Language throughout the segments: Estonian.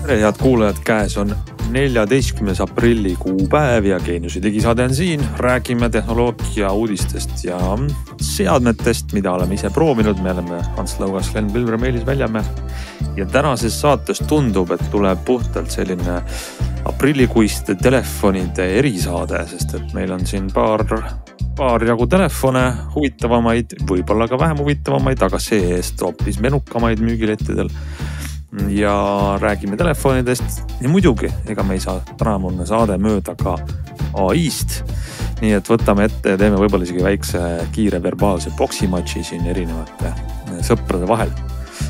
tere, head kuulajad, käes on 14. aprilli kuupäev ja Geeniuse digisaade on siin. Räägime tehnoloogia uudistest ja seadmetest, mida oleme ise proovinud. Me oleme Ants Lõugas, Glen Pilver, Meelis Väljamäe. Ja tänases saates tundub, et tuleb puhtalt selline aprillikuiste telefonide erisaade, sest et meil on siin paar jagu telefone, huvitavamaid, võib-olla ka vähem huvitavamaid, aga see-eest hoopis menukamaid müügilettidel. Ja räägime telefonidest ja muidugi, ega me ei saa tänamune saade mööda ka AI-st. Nii et võtame ette ja teeme võib-olla isegi väikse kiire verbaalse boksimatši siin erinevate sõprade vahel.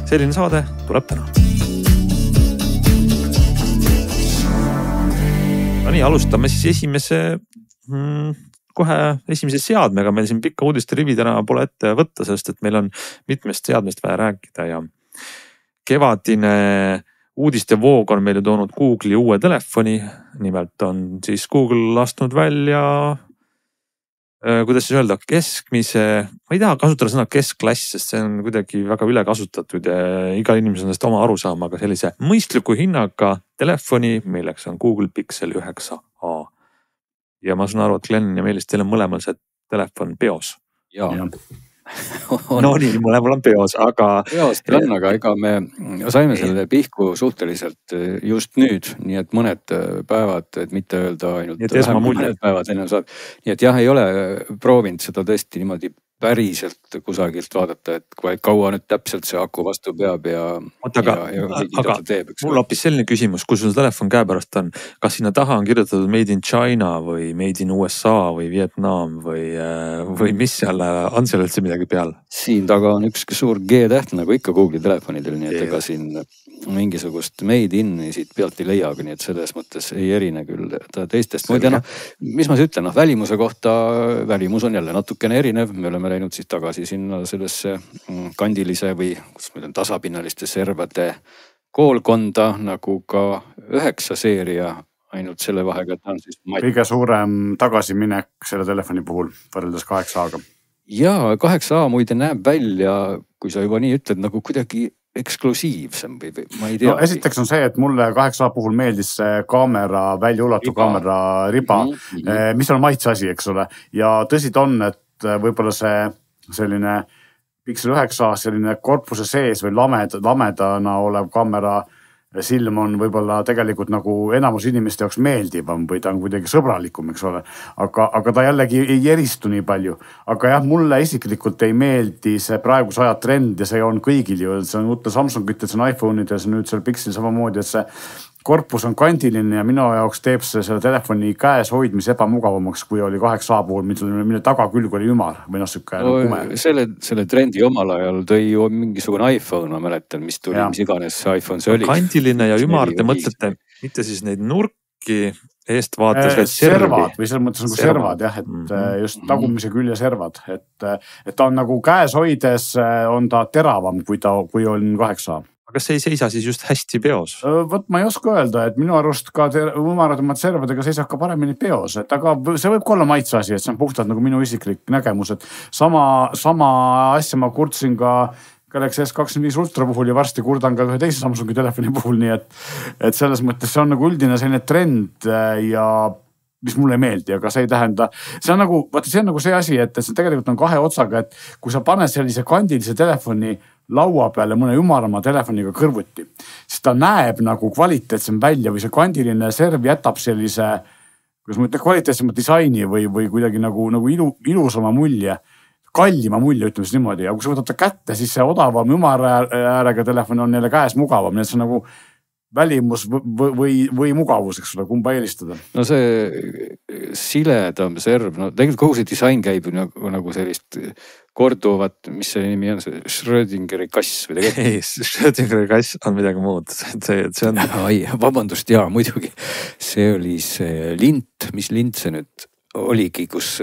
Selline saade tuleb täna. No nii, alustame siis kohe esimese seadmega. Meil siin pikka uudiste rivi täna pole ette võtta, sest et meil on mitmest seadmest vaja rääkida ja kevadine uudiste voog on meile toonud Google'i uue telefoni. Nimelt on siis Google lastnud välja, kuidas siis öelda, keskmise, ma ei taha kasutada sõna keskklass, sest see on kuidagi väga üle kasutatud ja iga inimesel on sellest oma arusaama, aga sellise mõistliku hinnaga telefoni, milleks on Google Pixel 9a. Ja ma saan aru, et Glen ja Meelis, teil on mõlemal see telefon peos. Jaa. No nii, mõlemal on peos, aga... Peost on, aga ega me saime selle pihku suhteliselt just nüüd, nii et mõned päevad, et mitte öelda ainult mõned päevad enne saab. Nii et jah, ei ole proovinud seda tõesti niimoodi päriselt kusagilt vaadata, et kaua nüüd täpselt see aku vastu peab ja teeb. Mul hoopis selline küsimus, kui sul telefon käepärast on, kas sinna taha on kirjutatud Made in China või Made in USA või Vietnam või mis seal on seal üldse midagi peal? Siin taga on üks suur G-täht nagu ikka Google'i telefonidel, nii et ega siin mingisugust Made in siit pealt ei leiagi, nii et selles mõttes ei erine küll ta teistest. Muide, mis ma ütlen, välimuse kohta, välimus on jälle natukene erinev, me oleme läinud siis tagasi sinna sellesse kandilise või tasapinnaliste servade koolkonda nagu ka 9 seeria, ainult selle vahega, et on siis kõige suurem tagasiminek selle telefoni puhul võrreldes 8A-ga. Jaa, 8A muide näeb välja, kui sa juba nii ütled, nagu kuidagi eksklusiivsem või ma ei tea. No esiteks on see, et mulle 8A puhul meeldis see kaamera, väljaulatu kaamera riba, mis on maitse asi, eks ole. Ja tõsi on, et võib-olla see selline Pixel 9A selline korpuse sees või lamedana olev kaamera silm on võib-olla tegelikult nagu enamus inimeste jaoks meeldivam või ta on kuidagi sõbralikum, eks ole. Aga ta jällegi ei eristu nii palju. Aga jah, mulle isiklikult ei meeldi see praeguse aja trend ja see on kõigil ju. See on uute Samsungit, see on iPhone'id ja see nüüd seal Pixel samamoodi, et see korpus on kandiline ja minu jaoks teeb see selle telefoni käes hoidmise ebamugavamaks, kui oli 8A puhul, mille tagakülg oli ümar või sükke kume. Selle trendi omal ajal tõi ju mingisugune iPhone, ma mäletan, mis tuli, mis iganes iPhone see oli. Kandiline ja ümar, te mõtlete mitte siis neid nurki eest vaates, vaid servad või selles mõttes nagu servad, jah, et just tagumise külje servad, et ta on nagu käes hoides, on ta teravam, kui on 8A. Aga see ei seisa siis just hästi peos? Võt ma ei oska öelda, et minu arust ka umaradumad servadega seisab ka paremini peos, et aga see võib ka olla maitse asi, et see on puhtalt nagu minu isiklik nägemus, et sama asja ma kurtsin ka Galaxy S25 Ultra puhul ja varsti kurdan ka ühe teise Samsungi telefoni puhul, nii et selles mõttes see on nagu üldine selline trend ja mis mulle ei meeldi, aga see ei tähenda, see on nagu see asi, et see tegelikult on kahe otsaga, et kui sa paned sellise kandilise telefoni laua peale mõne ümarama telefoniga kõrvuti, siis ta näeb nagu kvaliteetsem välja või see kandiline serv jätab sellise, kuidas ma ütlen, kvaliteetsema disaini või kuidagi nagu ilusama mulje, kallima mulje, ütleme siis niimoodi. Ja kui sa võtad ta kätte, siis see odavam ümara äärega telefon on neile käes mugavam, nii et see nagu välimus või mugavus, eks ole, kumba eelistada? No see siledam serv, no tegelikult kogu see disain käib nagu sellist korduvat, mis see nimi on, see Schrödingeri kass või tegelikult? Ei, Schrödingeri kass on midagi muud. See on... Ai, vabandust, jaa, muidugi. See oli see lint, mis lint see nüüd oligi, kus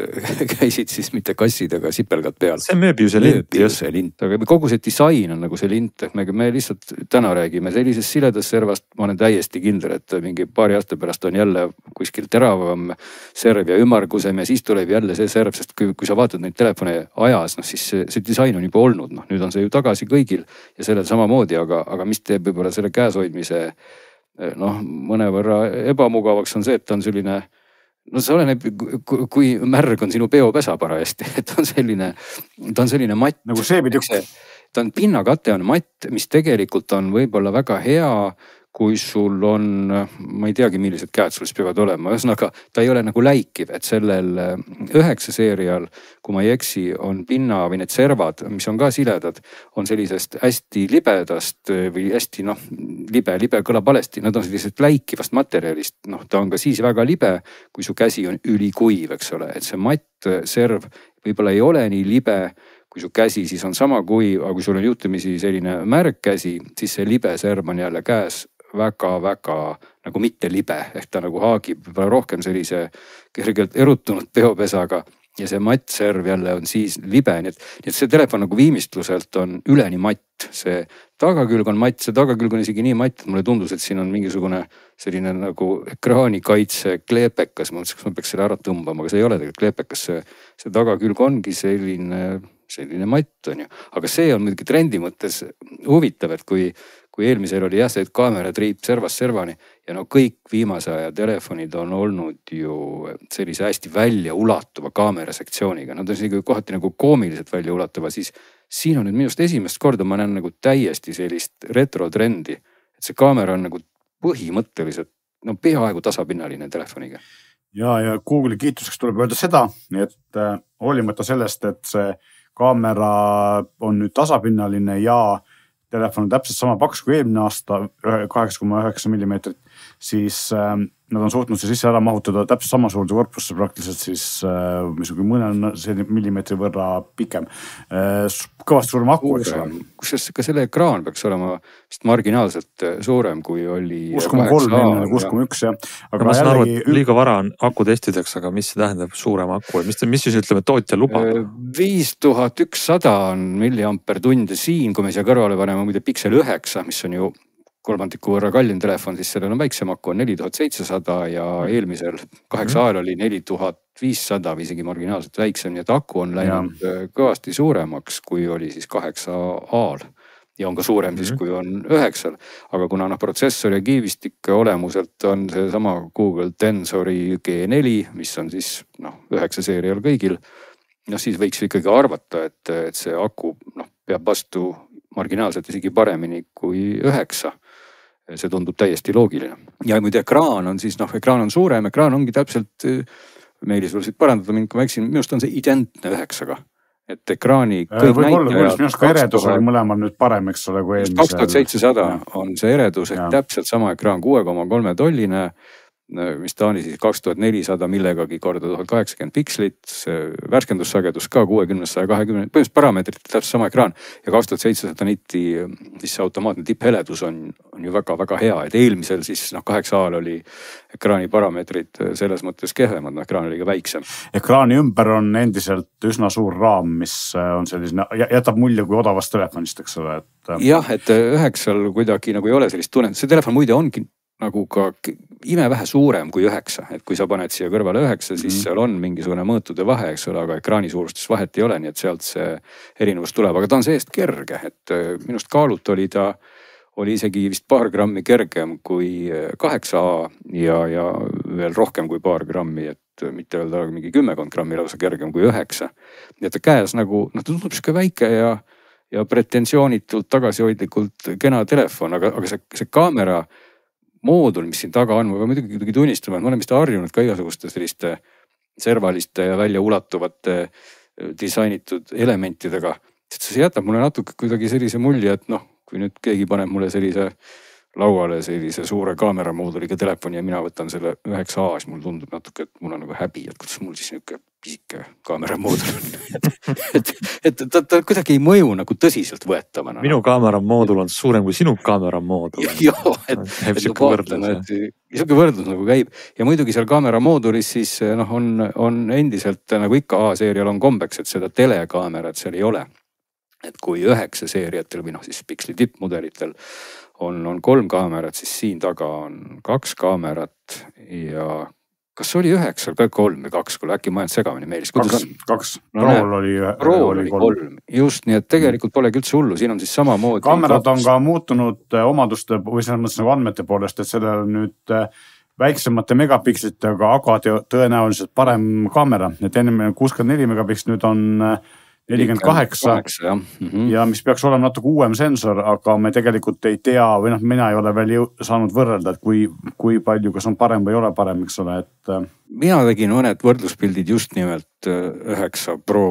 käisid siis mitte kassid, aga sipelgad peal. See mööb ju see lint. Aga kogu see disain on nagu see lint. Me lihtsalt täna räägime sellisest siledast servast. Ma olen täiesti kindel, et mingi paari aasta pärast on jälle kuskil teravam serv ja ümargusem ja siis tuleb jälle see serv, sest kui sa vaatad neid telefone ajas, siis see disain on juba olnud. Nüüd on see ju tagasi kõigil ja sellel samamoodi, aga mis teeb võib-olla selle käeshoidmise noh, mõnevõrra ebamugavaks on see, et ta on selline, no see oleneb, kui märg on sinu peopesa parajasti, et ta on selline matt. Nagu seebitükk. Ta on pinnakate on matt, mis tegelikult on võib-olla väga hea, kui sul on, ma ei teagi, millised käed sul siis peavad olema, ühesõnaga ta ei ole nagu läikiv, et sellel 9 seerial, kui ma ei eksi, on pinna või need servad, mis on ka siledad, on sellisest hästi libedast või hästi libe kõlab valesti, nad on sellisest läikivast materjalist, ta on ka siis väga libe, kui su käsi on ülikuiv, eks ole, et see matt serv võib-olla ei ole nii libe, kui su käsi siis on sama kuiv, aga kui sul on juhtumisi selline märg käsi, siis see libe serv on jälle käes väga-väga nagu mitte libe, ehk ta nagu haagib rohkem sellise kergelt erutunud peopesaga ja see matt serv jälle on siis libe, nii et see telefon nagu viimistluselt on üleni matt, see tagakülg on matt, see tagakülg on isegi nii matt, et mulle tundus, et siin on mingisugune selline nagu ekraanikaitse kleepekas, ma mõtlesin, kas ma peaks selle ära tõmbama, aga see ei ole tegelikult kleepekas, see tagakülg ongi selline matt on ju, aga see on muidugi trendi mõttes huvitav, et kui eelmisel oli jah, see kaamera triip servast servani ja kõik viimase aja telefonid on olnud ju sellise hästi välja ulatuva kaamera sektsiooniga. Nad on isegi kohati nagu koomiliselt välja ulatuva, siis siin on nüüd minust esimest korda ma näen nagu täiesti sellist retrotrendi, et see kaamera on nagu põhimõtteliselt peaaegu tasapinnaline telefoniga. Ja Google'i kiituseks tuleb öelda seda, et hoolimata sellest, et see kaamera on nüüd tasapinnaline ja telefon on täpselt sama paks kui eelmine aasta, 8,9 millimeetrit, siis nad on suutnud see sisse ära mahutada täpselt sama suurde korpusse praktiliselt siis mõne millimeetri võrra pikem. Kõvasti suurem aku, eks ole. Kusjuures ka selle ekraan peaks olema vist marginaalselt suurem, kui oli 6,3, 6,1 jah. Aga ma saan aru, et liiga vara on aku testideks, aga mis see tähendab suurem aku? Mis siis ütleme tootja lubab? 5100 on milliamper tunde siin, kui me siia kõrvale paneme muide Pixel 9, mis on ju kolmandiku võrra kallim telefon, siis sellel on väiksem aku, on 4700 ja eelmisel 8A oli 4500 või isegi marginaalselt väiksem, nii et aku on läinud kõvasti suuremaks, kui oli siis 8A-l ja on ka suurem siis, kui on 9-l. Aga kuna protsessor ja kiivistik olemuselt on see sama Google Tensori G4, mis on siis 9 seerial kõigil, siis võiks ikkagi arvata, et see aku peab vastu marginaalselt isegi paremini kui 9. See tundub täiesti loogiline. Ja muide ekraan on siis, ekraan on suurem, ekraan ongi täpselt, Meelis võisid parandada mind, kui ma eksin, minust on see identne 9-ga. Et ekraani kõik näitajad. Minust ka eredus oli mõlemal nüüd parem, eks ole, kui eelmisel. 2700 on see eredus, et täpselt sama ekraan 6,3 tolline, mis ta oli siis 2400 millegagi korda 1080 pikslit, värskendussagedus ka 60-120, põhimõtteliselt parameetrid täpselt sama ekraan ja 2700 nitti, siis see automaatne tippheledus on ju väga-väga hea, et eelmisel siis 8A-l oli ekraani parameetrid selles mõttes kehvemad, ekraan oli ka väiksem. Ekraani ümber on endiselt üsna suur raam, mis on selline, jätab mulje kui odavast telefonist, eks ole. Jah, et 9-l kuidagi nagu ei ole sellist tunnet, see telefon muide ongi nagu ka imevähe suurem kui 9, et kui sa paned siia kõrvale 9, siis seal on mingisugune mõõtude vahe, eks ole, aga ekraani suurustes vahet ei ole, nii et sealt see erinevus tuleb, aga ta on seest kerge, et minust kaalut oli isegi vist paar grammi kergem kui 8A ja veel rohkem kui paar grammi, et mitte öelda mingi 10 grammi lausa kergem kui 9. Nii et ta käes nagu, ta tundub siuke väike ja pretensioonitult tagasihoidlikult kena telefon, aga see kaamera moodul, mis siin taga on, ma pean muidugi tunnistama, et ma olen vist harjunud ka igasuguste selliste servaliste ja välja ulatuvate disainitud elementidega. See jätab mulle natuke kuidagi sellise mulje, et kui nüüd keegi paneb mulle sellise lauale sellise suure kaamera mooduliga telefoni ja mina võtan selle 9A, siis mulle tundub natuke, et mul on nagu häbi, et kuidas mul siis niisugune pisike kaamera moodul on. et ta kuidagi ei mõju nagu tõsiselt võetavana. Minu kaamera moodul on suurem kui sinu kaamera moodul. Joo, et niisugune võrdlus nagu käib. Ja muidugi seal kaamera moodulis siis on endiselt nagu ikka A-seerial on kombeks, et seda telekaamerat seal ei ole. Et kui 9 seeriatel või siis Pixli tippmudelitel on 3 kaamerat, siis siin taga on 2 kaamerat ja kas oli 9 ka 3 või 2, kui äkki ma olen segamini Meelis, kuidas on? 2, Prool oli 3. Just, nii et tegelikult polegi üldse hullu, siin on siis samamoodi. Kaamerad on ka muutunud omaduste või selles mõttes nagu andmete poolest, et sellel on nüüd väiksemate megapikslitega, aga tõenäoliselt parem kaamera, et enne 64 megapikslit, nüüd on 48 ja mis peaks olema natuke uuem sensor, aga me tegelikult ei tea või mina ei ole veel saanud võrrelda, et kui palju, kas on parem või ei ole parem, eks ole, et. Mina tegin mõned võrdluspildid just nimelt 9 Pro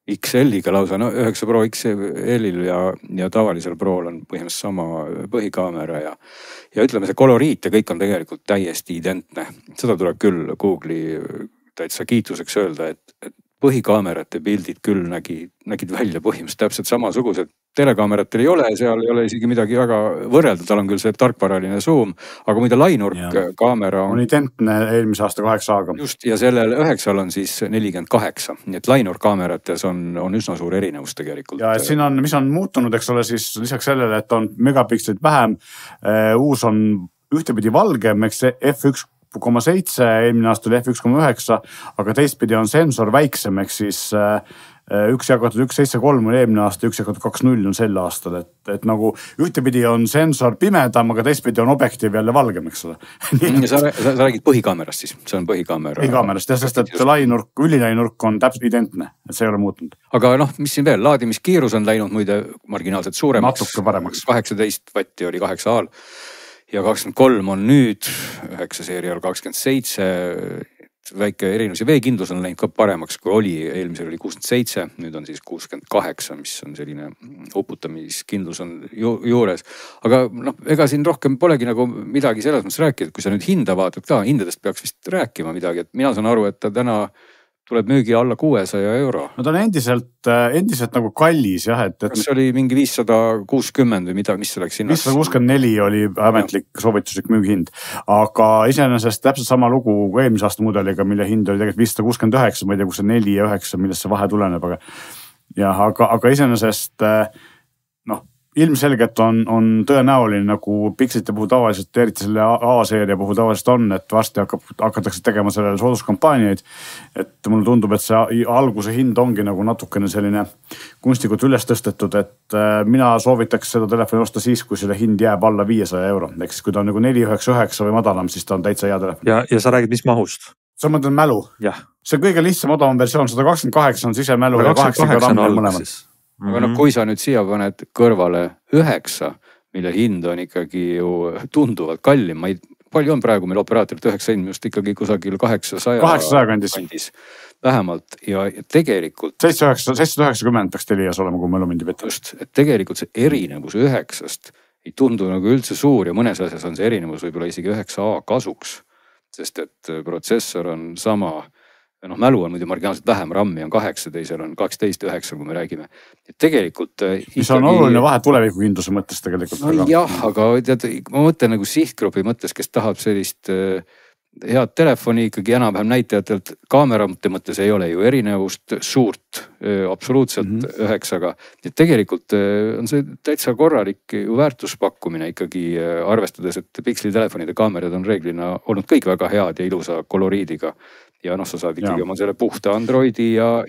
XL-iga lausa, 9 Pro XL-il ja tavalisel Prool on põhimõtteliselt sama põhikaamera ja ütleme, see koloriit ja kõik on tegelikult täiesti identne. Seda tuleb küll Google'i täitsa kiituseks öelda, et põhikaamerate pildid küll nägid välja põhimõtteliselt täpselt samasugused. Telekaameratel ei ole, seal ei ole isegi midagi väga võrrelda, tal on küll see tarkvaraline zoom, aga muide lainurk kaamera on identne eelmise aasta 8A-ga. Just, ja sellel 9 on siis 48, nii et lainurk kaamerates on üsna suur erinevus tegelikult. Ja et siin on, mis on muutunud, eks ole, siis lisaks sellele, et on megapikslit vähem, uus on ühtepidi valgem, eks F1,7, eelmine aasta oli F1,9, aga teistpidi on sensor väiksem, ehk siis 1/173 oli eelmine aasta, 1/2.0 on sel aastal, et nagu ühtepidi on sensor pimedam, aga teistpidi on objektiiv jälle valgem, eks ole. Sa räägid põhikaamerast siis, see on põhikaamera. Põhikaamerast, sest et ülilainurk on täpselt identne, et see ei ole muutunud. Aga mis siin veel, laadimiskiirus on läinud muide marginaalselt suuremaks. Natuke paremaks. 18 vatti oli 8A-l. Ja 23 on nüüd, 9 seerial 27, väike erinevus ja veekindlus on läinud ka paremaks, kui oli, eelmisel oli 67, nüüd on siis 68, mis on selline uputamiskindlus on juures. Aga ega siin rohkem polegi nagu midagi selles mõttes rääkida, kui sa nüüd hinda vaatad ka, hindadest peaks vist rääkima midagi, et mina saan aru, et ta täna tuleb müügi alla 600 €. No ta on endiselt nagu kallis jah, et. Kas oli mingi 560 või mida, mis selleks hinnaks? 564 oli ametlik soovituslik müügihind, aga iseenesest täpselt sama lugu kui eelmise aasta mudeliga, mille hind oli tegelikult 569, ma ei tea, kus see 4 ja 9, millest see vahe tuleneb, aga iseenesest ilmselgelt on tõenäoline nagu pikslite puhul tavaliselt, eriti selle A-seeria puhul tavaliselt on, et varsti hakatakse tegema sellele sooduskampaaniaid. Et mulle tundub, et see alguse hind ongi nagu natukene selline kunstlikult üles tõstetud, et mina soovitaks seda telefoni osta siis, kui selle hind jääb alla 500 €. Ehk siis kui ta on nagu 499 või madalam, siis ta on täitsa hea telefon. Ja sa räägid, mis mahust? Sa mõtled mälu? Jah. See kõige lihtsam odavam versioon, 128 on sisemälu ja 8 RAM mõlemad. Aga kui sa nüüd siia paned kõrvale 9, mille hind on ikkagi ju tunduvalt kallim, palju on praegu meil operaatorilt 9 just ikkagi kusagil 800 kandis. Vähemalt ja tegelikult 790 peaks Telias olema, kui mälu mind ei peta. Just, et tegelikult see erinevus 9-st ei tundu nagu üldse suur ja mõnes asjas on see erinevus võib-olla isegi 9A kasuks, sest et protsessor on sama. Mälu on muidu marginaalselt vähem, RAM-i on 8, teisel on 12-9, kui me räägime. Et tegelikult mis on oluline vahe tulevikukindluse mõttes tegelikult. No jah, aga tead, ma mõtlen nagu sihtgrupi mõttes, kes tahab sellist head telefoni ikkagi enam-vähem näitajatelt. Kaamerate mõttes ei ole ju erinevust suurt, absoluutselt 9-ga. Et tegelikult on see täitsa korralik ju väärtuspakkumine ikkagi arvestades, et pikslitelefonide kaamerad on reeglina olnud kõik väga head ja ilusa koloriidiga. Ja sa saad ikkagi oma selle puhta Androidi ja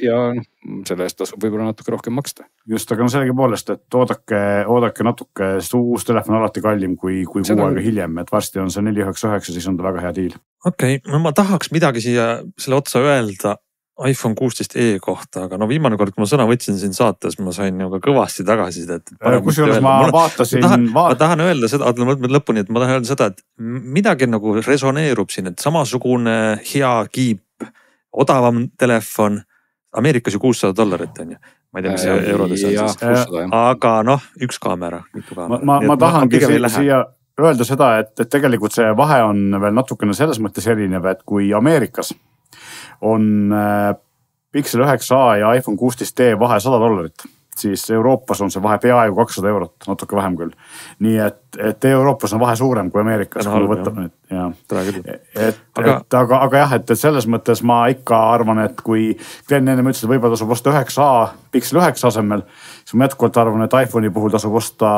selle eest tasub võib-olla natuke rohkem maksta. Just, aga sellegi poolest, et oodake natuke, uus telefon alati kallim kui kuu aega hiljem, et varsti on see 499, siis on ta väga hea diil. Okei, ma tahaks midagi siia selle otsa öelda iPhone 16e kohta, aga viimane kord, kui ma sõna võtsin siin saates, ma sain ju ka kõvasti tagasisidet. Kusjuures ma vaatasin. Ma tahan öelda seda, lõpuni, et ma tahan öelda seda, et midagi nagu resoneerub siin, et samasugune hea kiip, odavam telefon, Ameerikas ju $600 on ju. Ma ei tea, mis eurodes on siis. Aga üks kaamera. Ma tahangi siia öelda seda, et tegelikult see vahe on veel natukene selles mõttes erinev, et kui Ameerikas on Pixel 9a ja iPhone 16D vahe $100, siis Euroopas on see vahe peaaegu €200, natuke vähem küll. Nii et Euroopas on vahe suurem kui Ameerikas. Aga jah, et selles mõttes ma ikka arvan, et kui Glen enne ütles, et võib-olla tasub osta 9a Pixel 9 asemel, siis ma jätkuvalt arvan, et iPhone'i puhul tasub osta,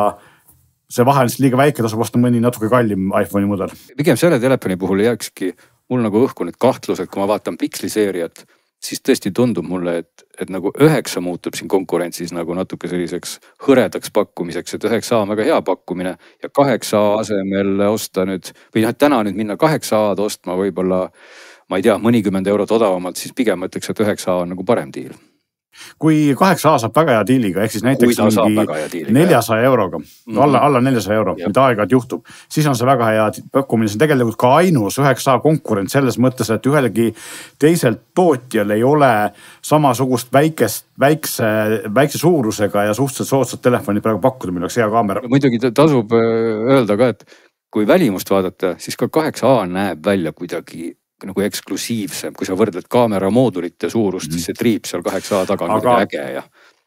see vahe on liiga väike, tasub osta mõni natuke kallim iPhone'i mudel. Pigem selle telefoni puhul jääkski mul nagu õhku need kahtlused, kui ma vaatan Pixli-seeriat, siis tõesti tundub mulle, et nagu 9 muutub siin konkurentsis nagu natuke selliseks hõredaks pakkumiseks, et 9A on väga hea pakkumine ja 8A asemel osta nüüd või täna nüüd minna 8A-d ostma võib-olla, ma ei tea, mõnikümmend eurot odavamalt, siis pigem mõtleks, et 9A on nagu parem diil. Kui 8A saab väga hea diiliga, ehk siis näiteks mingi 400 euroga, alla 400 euro, mida aeg-ajalt juhtub, siis on see väga hea pakkumine. See on tegelikult ka ainus 9A konkurent selles mõttes, et ühelegi teiselt tootjal ei ole samasugust väikse suurusega ja suhteliselt soodsat telefoni praegu pakkuda, mille oleks hea kaamera. Muidugi tasub öelda ka, et kui välimust vaadata, siis ka 8A näeb välja kuidagi nagu eksklusiivsem, kui sa võrdled kaamera moodulite suurust, siis see triip seal 8A taga on äge ja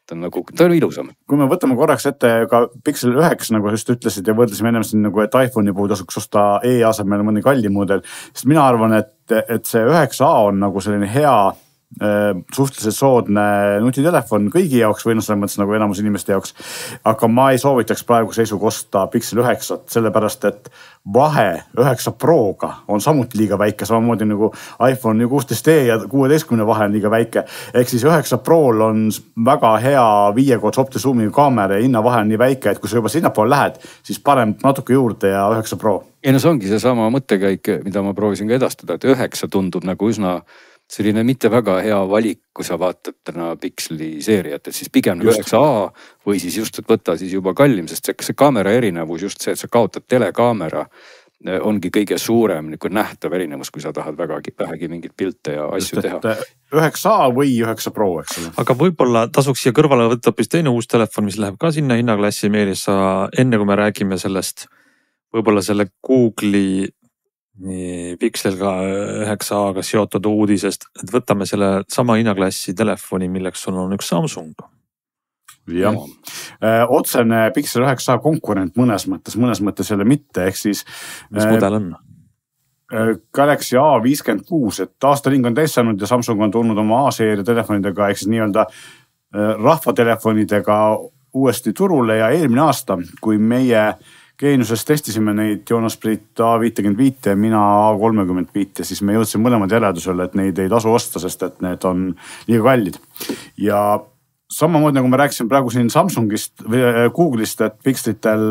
ta on ilusam. Kui me võtame korraks ette ka Pixel 9, nagu just ütlesid ja võrdlesime ennem siin nagu, et iPhone'i puhul tasuks osta asemel mõni kalli mudel, sest mina arvan, et see 9A on nagu selline hea suhteliselt soodne nutitelefon kõigi jaoks või selles mõttes nagu enamus inimeste jaoks. Aga ma ei soovitaks praegu seisuga osta Pixel 9, sellepärast et vahe 9 Proga on samuti liiga väike, samamoodi nagu iPhone 16e ja 16 vahe on liiga väike. Ehk siis 9 Pro'l on väga hea 5-kodse optizoom'iga kaamera ja hinnavahe on nii väike, et kui sa juba sinnapoole lähed, siis parem natuke juurde ja 9 Pro. Ja no see ongi see sama mõttekäik, mida ma proovisin ka edastada, et 9 tundub nagu üsna selline mitte väga hea valik, kui sa vaatad täna Pixli seeriat, et siis pigem 9A või siis just, et võtta siis juba kallim, sest see kaamera erinevus, just see, et sa kaotad telekaamera, ongi kõige suurem nähtav erinevus, kui sa tahad vähegi mingit pilte ja asju teha. 9A või 9 Pro, eks ole. Aga võib-olla tasuks siia kõrvale võtta hoopis teine uus telefon, mis läheb ka sinna hinnaklassi meeles, enne kui me räägime sellest, võib-olla selle Google'i Pixel 9A-ga seotud uudisest, et võtame selle sama hinnaklassi telefoni, milleks on üks Samsung. Jah, otsene Pixel 9A konkurent mõnes mõttes jälle mitte, ehk siis mis mudel on? Galaxy A56, et aastaring on täis saanud ja Samsung on tulnud oma A-seeria telefonidega, ehk siis nii-öelda rahvatelefonidega uuesti turule ja eelmine aasta, kui meie Geeniuses testisime neid Jonas-Priit A55 ja mina A35 ja siis me jõudsime mõlemad järeldusele, et neid ei tasu osta, sest et need on liiga kallid. Ja samamoodi nagu me rääkisime praegu siin Samsungist või Google'ist, et Pixelitel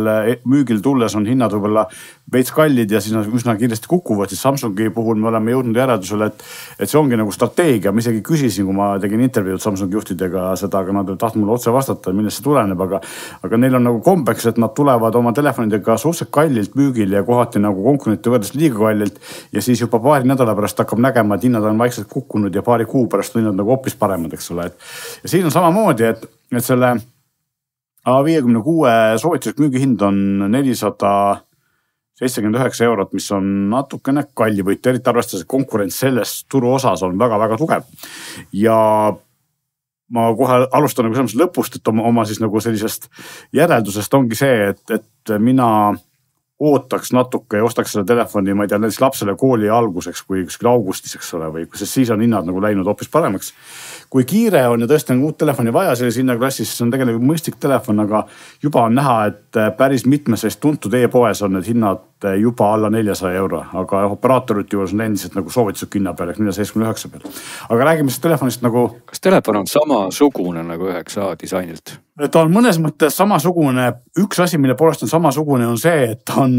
müügil tulles on hinnad võib-olla veits kallid ja siis üsna kiiresti kukuvad, siis Samsungi puhul me oleme jõudnud järeldusele, et see ongi nagu strateegia. Ma isegi küsisin, kui ma tegin intervjuud Samsungi juhtidega seda, aga nad ei tahtnud mulle otse vastata, millest see tuleneb, aga neil on nagu kombeks, et nad tulevad oma telefonidega suhteliselt kallilt müügil ja kohati nagu konkurenti võrdes liiga kallilt ja siis juba paari nädala pärast hakkab nägema, et hinnad on vaikselt kukkunud ja paari kuu pärast hinnad nagu hoopis paremad, eks ole. Ja siin on samamoodi, et selle A56 soovituslik müügihind on 479 eurot, mis on natukene kalli võit, eriti arvestades, et konkurents selles turu osas on väga-väga tugev. Ja ma kohe alustan nagu selles lõpust, et oma siis nagu sellisest järeldusest ongi see, et mina ootaks natuke ja ostaks selle telefoni, ma ei tea, näiteks lapsele kooli alguseks, kui kuskil augustis, eks ole, või siis on hinnad nagu läinud hoopis paremaks. Kui kiire on ja tõesti on uut telefoni vaja selles hinnaklassis, siis on tegelikult mõistlik telefon, aga juba on näha, et päris mitmes tuntud e-poes on need hinnad juba alla 400 euro, aga operaatorite juures on endiselt nagu soovituslik hinna peal, 479 peal. Aga räägime siis telefonist nagu... Kas telefon on samasugune nagu 9A disainilt? Ta on mõnes mõttes samasugune. Üks asi, mille poolest on samasugune, on see, et ta on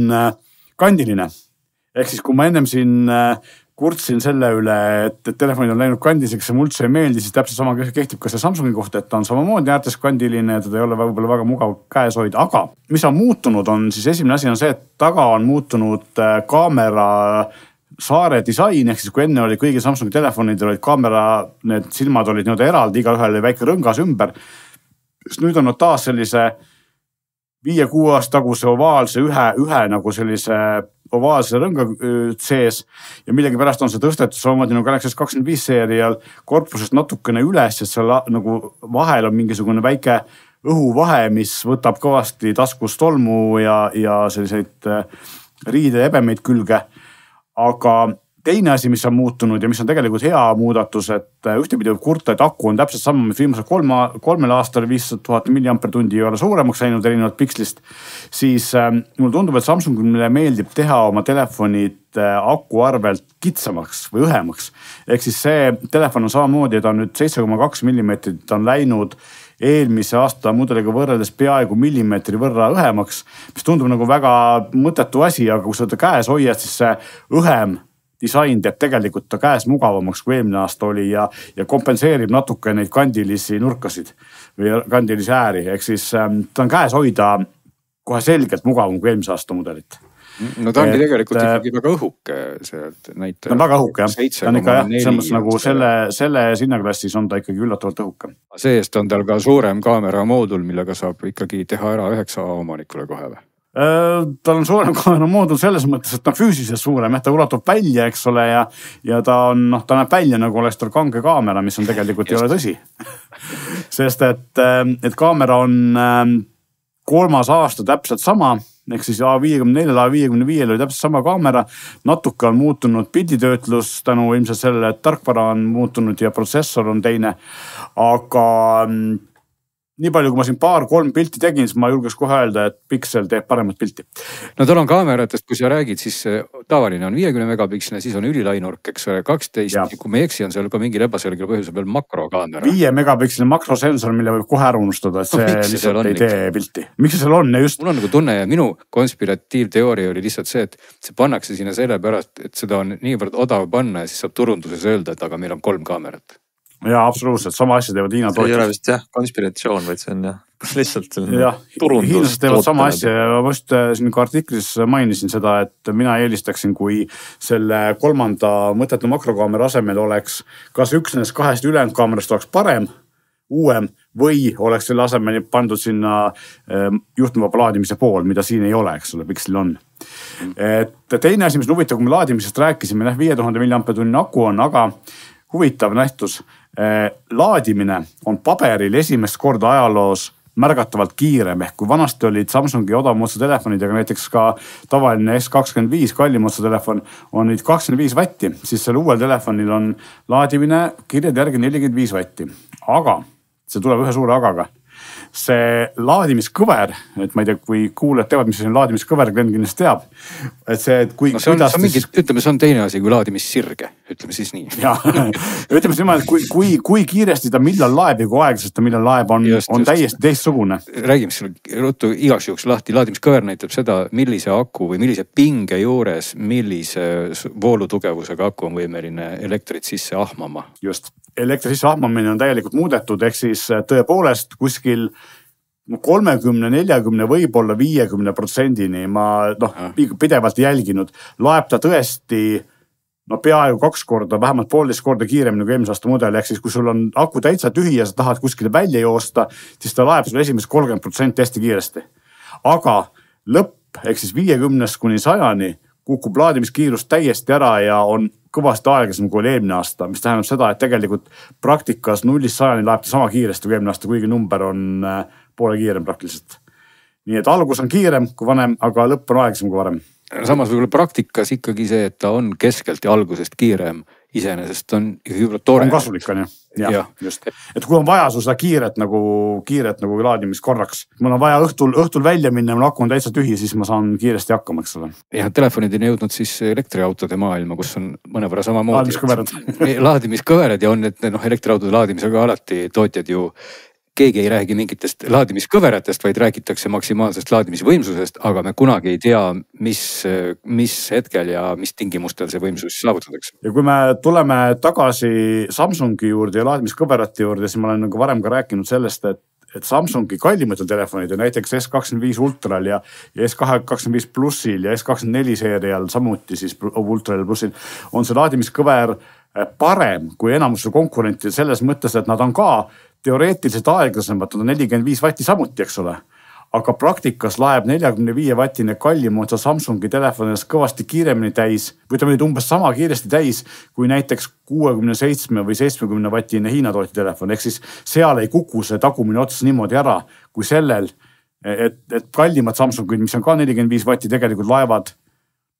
kandiline. Ehk siis, kui ma ennem siin kurtsin selle üle, et telefonid on läinud kandiseks ja mul üldse ei meeldi, siis täpselt sama kehtib ka see Samsungi kohta, et ta on samamoodi äärtes kandiline ja teda ei ole võib-olla väga mugav käes hoida. Aga mis on muutunud on, siis esimene asi on see, et taga on muutunud kaamera saare disain, ehk siis kui enne oli kõigil Samsungi telefonidel olid kaamera, need silmad olid nii-öelda eraldi, igaühel oli väike rõngas ümber. Nüüd on nad taas sellise 5-6 aasta taguse ovaalse ühe nagu sellise ovaalse rõnga sees ja millegi pärast on see tõstetud samamoodi nagu Galaxy S25 seerial korpusest natukene üles, et seal nagu vahel on mingisugune väike õhuvahe, mis võtab kõvasti taskust tolmu ja selliseid riide ebemeid külge. Aga teine asi, mis on muutunud ja mis on tegelikult hea muudatus, et ühtepidi võib kurta, et aku on täpselt sama, mis viimasel 3 aastal 500 000 mAh ei ole suuremaks läinud erinevalt pikslist, siis mulle tundub, et Samsungile meeldib teha oma telefonid aku arvelt kitsamaks või õhemaks. Ehk siis see telefon on samamoodi, et on nüüd 7,2 mm, on läinud eelmise aasta mudeliga võrreldes peaaegu millimeetri võrra õhemaks, mis tundub nagu väga mõttetu asi, aga kui sa käes hoiad, siis see õhem disain teeb tegelikult ta käes mugavamaks kui eelmine aasta oli ja kompenseerib natuke neid kandilisi nurkasid või kandilisi ääri. Ehk siis ta on käes hoida kohe selgelt mugavam kui eelmise aasta mudelit. No ta ongi tegelikult ikkagi väga õhuke. Ta on väga õhuke, jah. Ta on ikka selles nagu selle sinnaklassis on ta ikkagi üllatavalt õhuke. Seest on tal ka suurem kaamera moodul, millega saab ikkagi teha ära 9 omanikule kohe või? Tal on suurem kaamera moodul selles mõttes, et ta on füüsiliselt suurem, ta ulatub välja, eks ole, ja ta näeb välja nagu oleks tal kange kaamera, mis on tegelikult ei ole tõsi. Sest et kaamera on 3. aasta täpselt sama, ehk siis A54, A55 oli täpselt sama kaamera, natuke on muutunud pilditöötlus tänu ilmselt sellele, et tarkvara on muutunud ja protsessor on teine, aga nii palju, kui ma siin 2-3 pilti tegin, siis ma julgeks kohe öelda, et Pixel teeb paremat pilti. No tal on kaameratest, kui sa räägid, siis tavaline on 50 megapiksline, siis on ülilainurk, eks 12, ja kui me eksi, on seal ka mingi ebaselgel põhjusel veel makrokaamera. 5 megapiksline makrosensor, mille võib kohe ära unustada, et see lihtsalt ei tee pilti. Miks see seal on? Mul on nagu tunne ja minu konspiratiivteooria oli lihtsalt see, et see pannakse sinna selle pärast, et seda on niivõrd odav panna ja siis saab turunduses öelda, et aga meil on 3 kaamerat. Jaa, absoluutselt. Sama asja teevad Hiina tootjad. See ei ole vist konspiratsioon, vaid see on lihtsalt turundus. Hiinlased teevad sama asja ja ma just siin artiklis mainisin seda, et mina eelistaksin, kui selle 3. mõttetu makrokaamera asemel oleks kas üksnes 2 ülejäänud kaamerast oleks parem, uuem või oleks selle asemel pandud sinna juhtmevaba laadimise pool, mida siin ei ole, eks ole, Pixel on. Et teine asi, mis on huvitav, kui me laadimisest rääkisime, 5000 mAh aku on, aga huvitav nähtus. Laadimine on paberil esimest korda ajaloos märgatavalt kiirem, ehk kui vanasti olid Samsungi odavamotsa telefonid, aga näiteks ka tavaline S25 kallimotsa telefon on nüüd 25 vatti, siis selle uuel telefonil on laadimine kirjade järgi 45 vatti. Aga see tuleb ühe suure agaga. See laadimiskõver, et ma ei tea, kui kuuled teavad, mis see on laadimiskõver, Glenn kindlasti teab. Et see, et kui... No see on teine asi kui laadimissirge, ütleme siis nii. Ja, ütleme siis niimoodi, et kui kiiresti ta millal laeb ja kui aeglasest ta millal laeb on täiesti teistsugune. Räägime selle ruttu igaks juhuks lahti. Laadimiskõver näitab seda, millise aku või millise pinge juures, millise voolutugevusega aku on võimeline elektrit sisse ahmama. Just. Elektri sisse ahmamine on täielikult muudetud, ehk siis tõepoolest kuskil 30, 40, võib-olla 50%-ni ma pidevalt jälginud. Laeb ta tõesti peaaegu 2 korda, vähemalt 1,5 korda kiiremini kui eelmise aasta mudel. Ehk siis kui sul on aku täitsa tühi ja sa tahad kuskile välja joosta, siis ta laeb sul esimest 30% hästi kiiresti. Aga lõpp, ehk siis 50 kuni 100-ni kukub laadimiskiirus täiesti ära ja on kõvasti aeglasem kui eelmine aasta, mis tähendab seda, et tegelikult praktikas 0-100-ni laeb ta sama kiiresti kui eelmine aasta, kuigi number on poole kiirem praktiliselt. Nii et algus on kiirem kui vanem, aga lõpp on aeglasem kui varem. Samas võib-olla praktikas ikkagi see, et ta on keskelt ja algusest kiirem, iseenesest on juba tore. On kasulik, on ju. Ja, just. Et kui on vaja sul seda kiiret nagu laadimist korraks. Mul on vaja õhtul välja minna, mul aku on täitsa tühi, siis ma saan kiiresti hakkama, eks ole. Ja telefonideni jõudnud siis elektriautode maailma, kus on mõnevõrra sama moodi. Laadimiskõvered ja on, et elektriautode laadimisega alati tootjad ju keegi ei räägi mingitest laadimiskõveratest, vaid räägitakse maksimaalsest laadimisvõimsusest, aga me kunagi ei tea, mis hetkel ja mis tingimustel see võimsus saavutatakse. Ja kui me tuleme tagasi Samsungi juurde ja laadimiskõverate juurde, siis ma olen nagu varem ka rääkinud sellest, et Samsungi kallimatel telefonid ja näiteks S25 Ultral ja S25 Plussil ja S24 seerial samuti siis Ultral ja Plussil on see laadimiskõver parem kui enamusel konkurentidel selles mõttes, et nad on ka teoreetiliselt aeglasemad, nad on 45 vatti samuti, eks ole. Aga praktikas laeb 45 vatine kallim otsa Samsungi telefonidest kõvasti kiiremini täis, või ta olid umbes sama kiiresti täis kui näiteks 67 või 70 vatine Hiina tooti telefon. Ehk siis seal ei kuku see tagumine otsas niimoodi ära kui sellel, et kallimad Samsungid, mis on ka 45 vatti, tegelikult laevad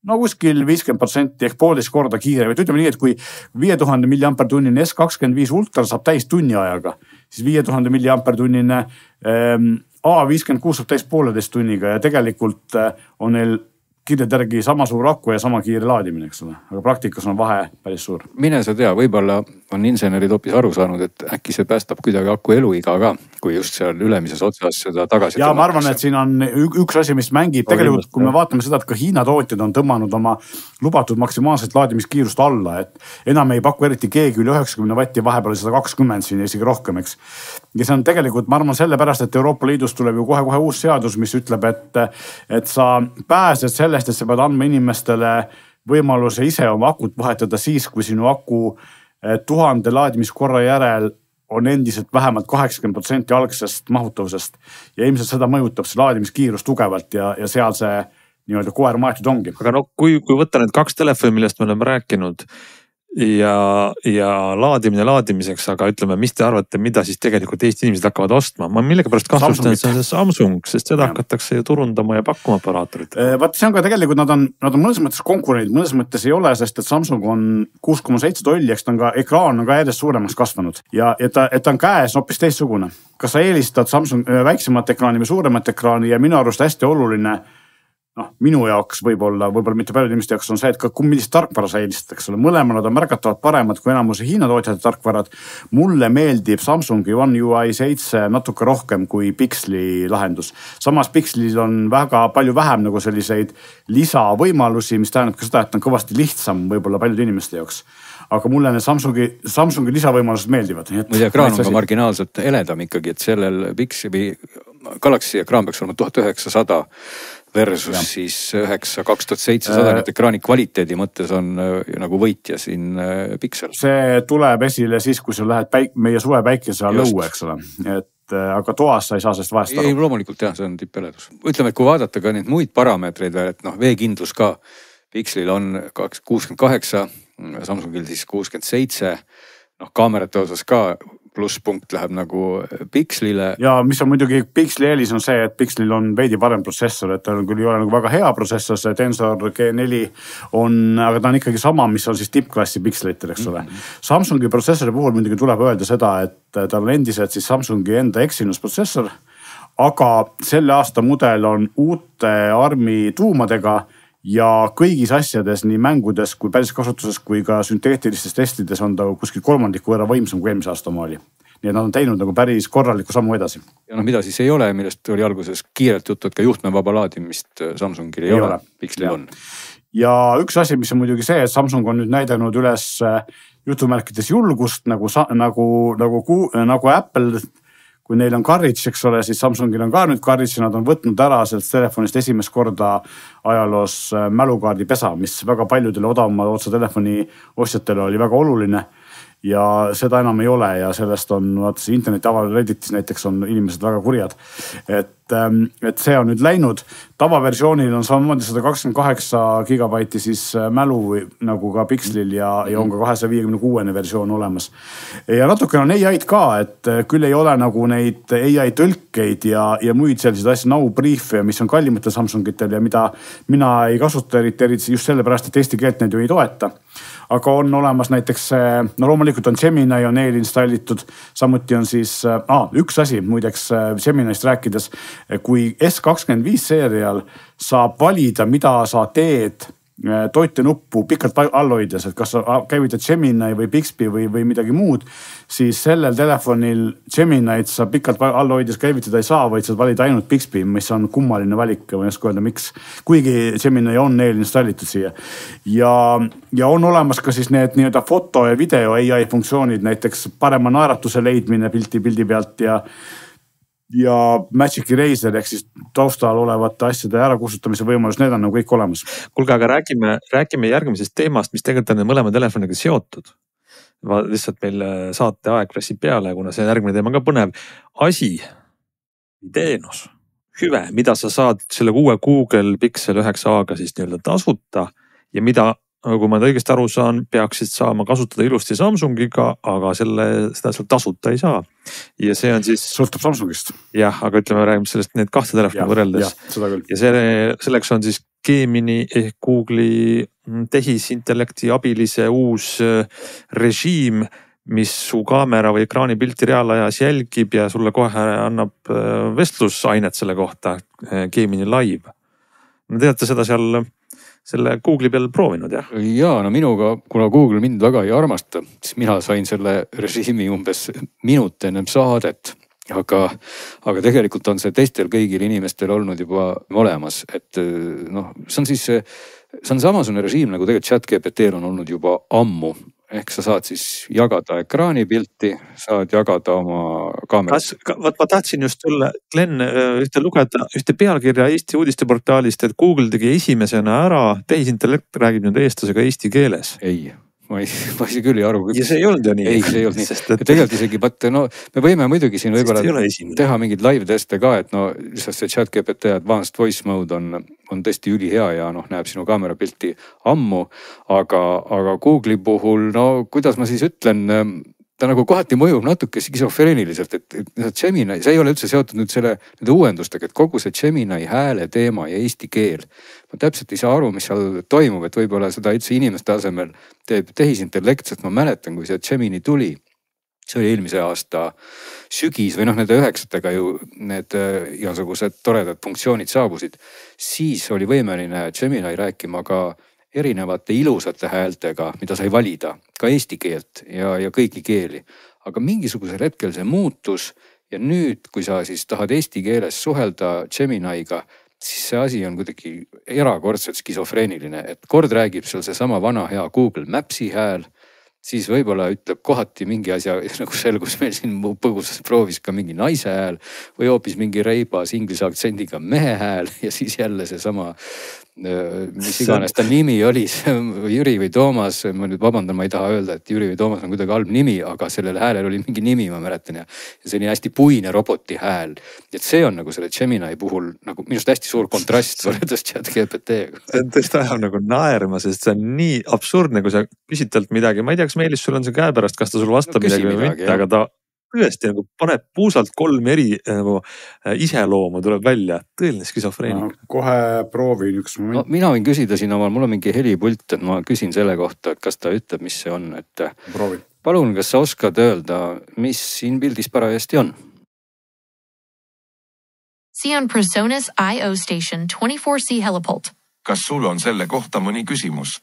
no kuskil 50% ehk 1,5 korda kiire, või ütleme nii, et kui 5000 mAh S25 Ultra saab täis tunni ajaga, siis 5000 mAh A56 saab täis 1,5 tunniga ja tegelikult on neil kirjad järgi sama suur aku ja sama kiire laadimine, eks ole, aga praktikas on vahe päris suur. Mine sa tea, võib-olla on insenerid hoopis aru saanud, et äkki see päästab kuidagi aku eluiga ka, kui just seal ülemises otsas seda tagasi. Ja ma arvan, et siin on üks asi, mis mängib. Tegelikult, kui me vaatame seda, et ka Hiina tootjad on tõmmanud oma lubatud maksimaalset laadimiskiirust alla, et enam ei paku eriti keegi üle 90 vatti, vahepeal 120 siin ja isegi rohkem, eks. Ja see on tegelikult, ma arvan, sellepärast, et Euroopa Liidus tuleb ju kohe uus seadus, mis ütleb, et sa pääsed sellest, et sa pead andma inimestele võimaluse ise oma akut vahetada siis, kui sinu aku 1000 laadimiskorra järel on endiselt vähemalt 80% algsest mahutavusest ja ilmselt seda mõjutab see laadimiskiirus tugevalt ja seal see nii-öelda koer maetud ongi. Aga no kui võtta need 2 telefoni, millest me oleme rääkinud ja laadimiseks, aga ütleme, mis te arvate, mida siis tegelikult Eesti inimesed hakkavad ostma? Ma millega pärast kahtlustan, et see on see Samsung, sest seda hakatakse ju turundama ja pakkuma operaatorit. Vaat see on ka tegelikult, nad on mõnes mõttes konkurendid, mõnes mõttes ei ole, sest et Samsung on 6,7 tolli, eks ta on ka, ekraan on ka järjest suuremaks kasvanud ja ta on käes hoopis teistsugune. Kas sa eelistad Samsung väiksemat ekraani või suuremat ekraani ja minu arust hästi oluline minu jaoks võib-olla mitte palju inimeste jaoks on see, et millist tarkvara sa eelistad, eks ole. Mõlemal nad on märgatavalt paremad kui enamuse Hiina tootjate tarkvarad. Mulle meeldib Samsungi One UI 7 natuke rohkem kui Pixli lahendus. Samas Pixlil on väga palju vähem nagu selliseid lisavõimalusi, mis tähendab ka seda, et on kõvasti lihtsam võib-olla paljude inimeste jaoks. Aga mulle need Samsungi lisavõimalused meeldivad. Muide, ekraan on ka marginaalselt eledam ikkagi, et sellel Pixli Galaxy ekraan peaks olema 1900 versus siis 2007, et ekraani kvaliteedi mõttes on nagu võitja siin Pixel. See tuleb esile siis, kui sa lähed meie suvepäikese all õue, eks ole. Aga toas sa ei saa sellest vahest aru. Ei, loomulikult jah, see on tippeledus. Ütleme, et kui vaadata ka neid muid parameetreid veel, et veekindlus ka Pixlil on 68, Samsungil siis 67, kaamerate osas ka plusspunkt läheb nagu Pixlile. Ja mis on muidugi Pixli eelis on see, et Pixlil on veidi parem protsessor, et ta küll ei ole nagu väga hea protsessor, see Tensor G4 on, aga ta on ikkagi sama, mis on siis tippklassi Pixelitel, eks ole. Samsungi protsessori puhul muidugi tuleb öelda seda, et tal on endiselt siis Samsungi enda Exynos protsessor, aga selle aasta mudel on uute ARMi tuumadega ja kõigis asjades, nii mängudes kui päris kasutuses kui ka sünteetilistes testides on ta kuskil 3 võrra võimsam kui eelmise aasta oma oli. Nii et nad on teinud nagu päris korraliku sammu edasi. Ja mida siis ei ole, millest oli alguses kiirelt juttu, et ka juhtmevaba laadimist Samsungil ei ole, Pixlil on. Ja üks asi, mis on muidugi see, et Samsung on nüüd näidanud üles jutumärkides julgust nagu Apple. Kui neil on carriage, eks ole, siis Samsungil on ka nüüd carriage ja nad on võtnud ära sellest telefonist esimest korda ajaloos mälukaardi pesa, mis väga paljudele odavama otsa telefoni ostjatele oli väga oluline. Ja seda enam ei ole ja sellest on interneti aval Redditis näiteks on inimesed väga kurjad. Et see on nüüd läinud. Tavaversioonil on samamoodi 128 gigabaiti siis mälu nagu ka Pixlil ja on ka 256 versioon olemas. Ja natuke on AI-d ka, et küll ei ole nagu neid AI tõlkeid ja muid selliseid asja nagu briife, mis on kallimatel Samsungitel ja mida mina ei kasuta eriti just sellepärast, et eesti keelt neid ju ei toeta. Aga on olemas näiteks, loomulikult on Gemini on eelinstallitud, samuti on siis, üks asi muideks Geminist rääkides, kui S25 seerial saab valida, mida sa teed toitenuppu pikalt all hoides, et kas sa käivitad Gemini või Bixby või midagi muud, siis sellel telefonil Geminit sa pikalt all hoides käivitada ei saa, vaid saad valida ainult Bixby, mis on kummaline valik, või ei oska öelda miks, kuigi Gemini on eelinstallitud siia. Ja on olemas ka siis need nii-öelda foto ja video AI funktsioonid, näiteks parema naeratuse leidmine pildi pealt ja Magic Eraser ehk siis taustal olevate asjade ärakustutamise võimalus, need on nagu kõik olemas. Kuulge, aga räägime järgmisest teemast, mis tegelikult on mõlema telefoniga seotud. Lihtsalt meil saate aeg pressib peale, kuna see järgmine teema ka põnev. Asi, teenus, hüve, mida sa saad selle uue Google Pixel 9a-ga siis nii-öelda tasuta ja mida, kui ma õigesti aru saan, peaksid saama kasutada ilusti Samsungiga, aga seda seal tasuta ei saa. Ja see on siis... Sõltub Samsungist. Jah, aga ütleme, räägime sellest need kahte telefoni võrreldes. Ja selleks on siis Gemini ehk Google'i tehisintellekti abilise uus režiim, mis su kaamera või ekraani pilti reaalajas jälgib ja sulle kohe annab vestlusainet selle kohta, Gemini Live. Teate seda seal selle Google'i peal proovinud, jah? Jaa, no minuga, kuna Google mind väga ei armasta, siis mina sain selle režiimi umbes minut ennem saadet. Aga tegelikult on see teistel kõigil inimestel olnud juba olemas, et noh, see on samasugune režiim nagu tegelikult ChatGPT-l on olnud juba ammu. Ehk sa saad siis jagada ekraanipilti, saad jagada oma kaamerat. Ma tahtsin just tulla, Glenn, ühte pealkirja Eesti uudisteportaalist, et Google tegi esimesena ära, tehisintellekt räägib nüüd eestlasega eesti keeles. Ei. Ma ei küll ei aru. Ja see ei olnud ju nii. Ei, see ei olnud nii. Ja tegelikult isegi, me võime muidugi siin võib-olla teha mingid live teste ka, et no lihtsalt see ChatGPT Advanced Voice Mode on tõesti ülihea ja näeb sinu kaamerapilti ammu. Aga Google'i puhul, kuidas ma siis ütlen, ta nagu kohati mõjub natuke skisofreeniliselt, et Gemini, see ei ole üldse seotud nüüd nende uuendustega, et kogu see Gemini hääle teema ja eesti keel. Ma täpselt ei saa aru, mis seal toimub, et võib-olla seda üldse inimeste asemel teeb tehisintellekt, sest ma mäletan, kui see Gemini tuli. See oli eelmise aasta sügis või nende 9-tega ju need igasugused toredad funktsioonid saabusid. Siis oli võimeline Gemini rääkima ka erinevate ilusate häältega, mida sai valida, ka eesti keelt ja kõiki keeli. Aga mingisugusel hetkel see muutus ja nüüd, kui sa siis tahad eesti keeles suhelda Geminiga, siis see asi on kuidagi erakordselt skisofreeniline, et kord räägib seal seesama vana hea Google Maps'i hääl, siis võib-olla ütleb kohati mingi asja, nagu selgus meil siin põgusas proovis ka mingi naise hääl või hoopis mingi reibas inglise aktsendiga mehe hääl ja siis jälle seesama, mis iganes ta nimi oli, Jüri või Toomas, ma nüüd vabandan, ma ei taha öelda, et Jüri või Toomas on kuidagi halb nimi, aga sellel häälel oli mingi nimi, ma mäletan ja see oli hästi puine roboti hääl. Et see on nagu selle Gemini puhul nagu minust hästi suur kontrast võrreldes ChatGPT-ga. See on tõesti ajab nagu naerma, sest see on nii absurdne, kui sa küsid talt midagi, ma ei tea, kas Meelis sul on see käepärast, kas ta sul vastab midagi või mitte, aga ta tõesti nagu paneb puusalt 3 eri nagu iseloomu tuleb välja, tõeline skisofreenik. Kohe proovin üks moment. Mina võin küsida siin omal, mul on mingi helipult, et ma küsin selle kohta, et kas ta ütleb, mis see on, et proovin. Palun, kas sa oskad öelda, mis siin pildis parajasti on? See on Presonus IO Station 24C Helipult. Kas sul on selle kohta mõni küsimus?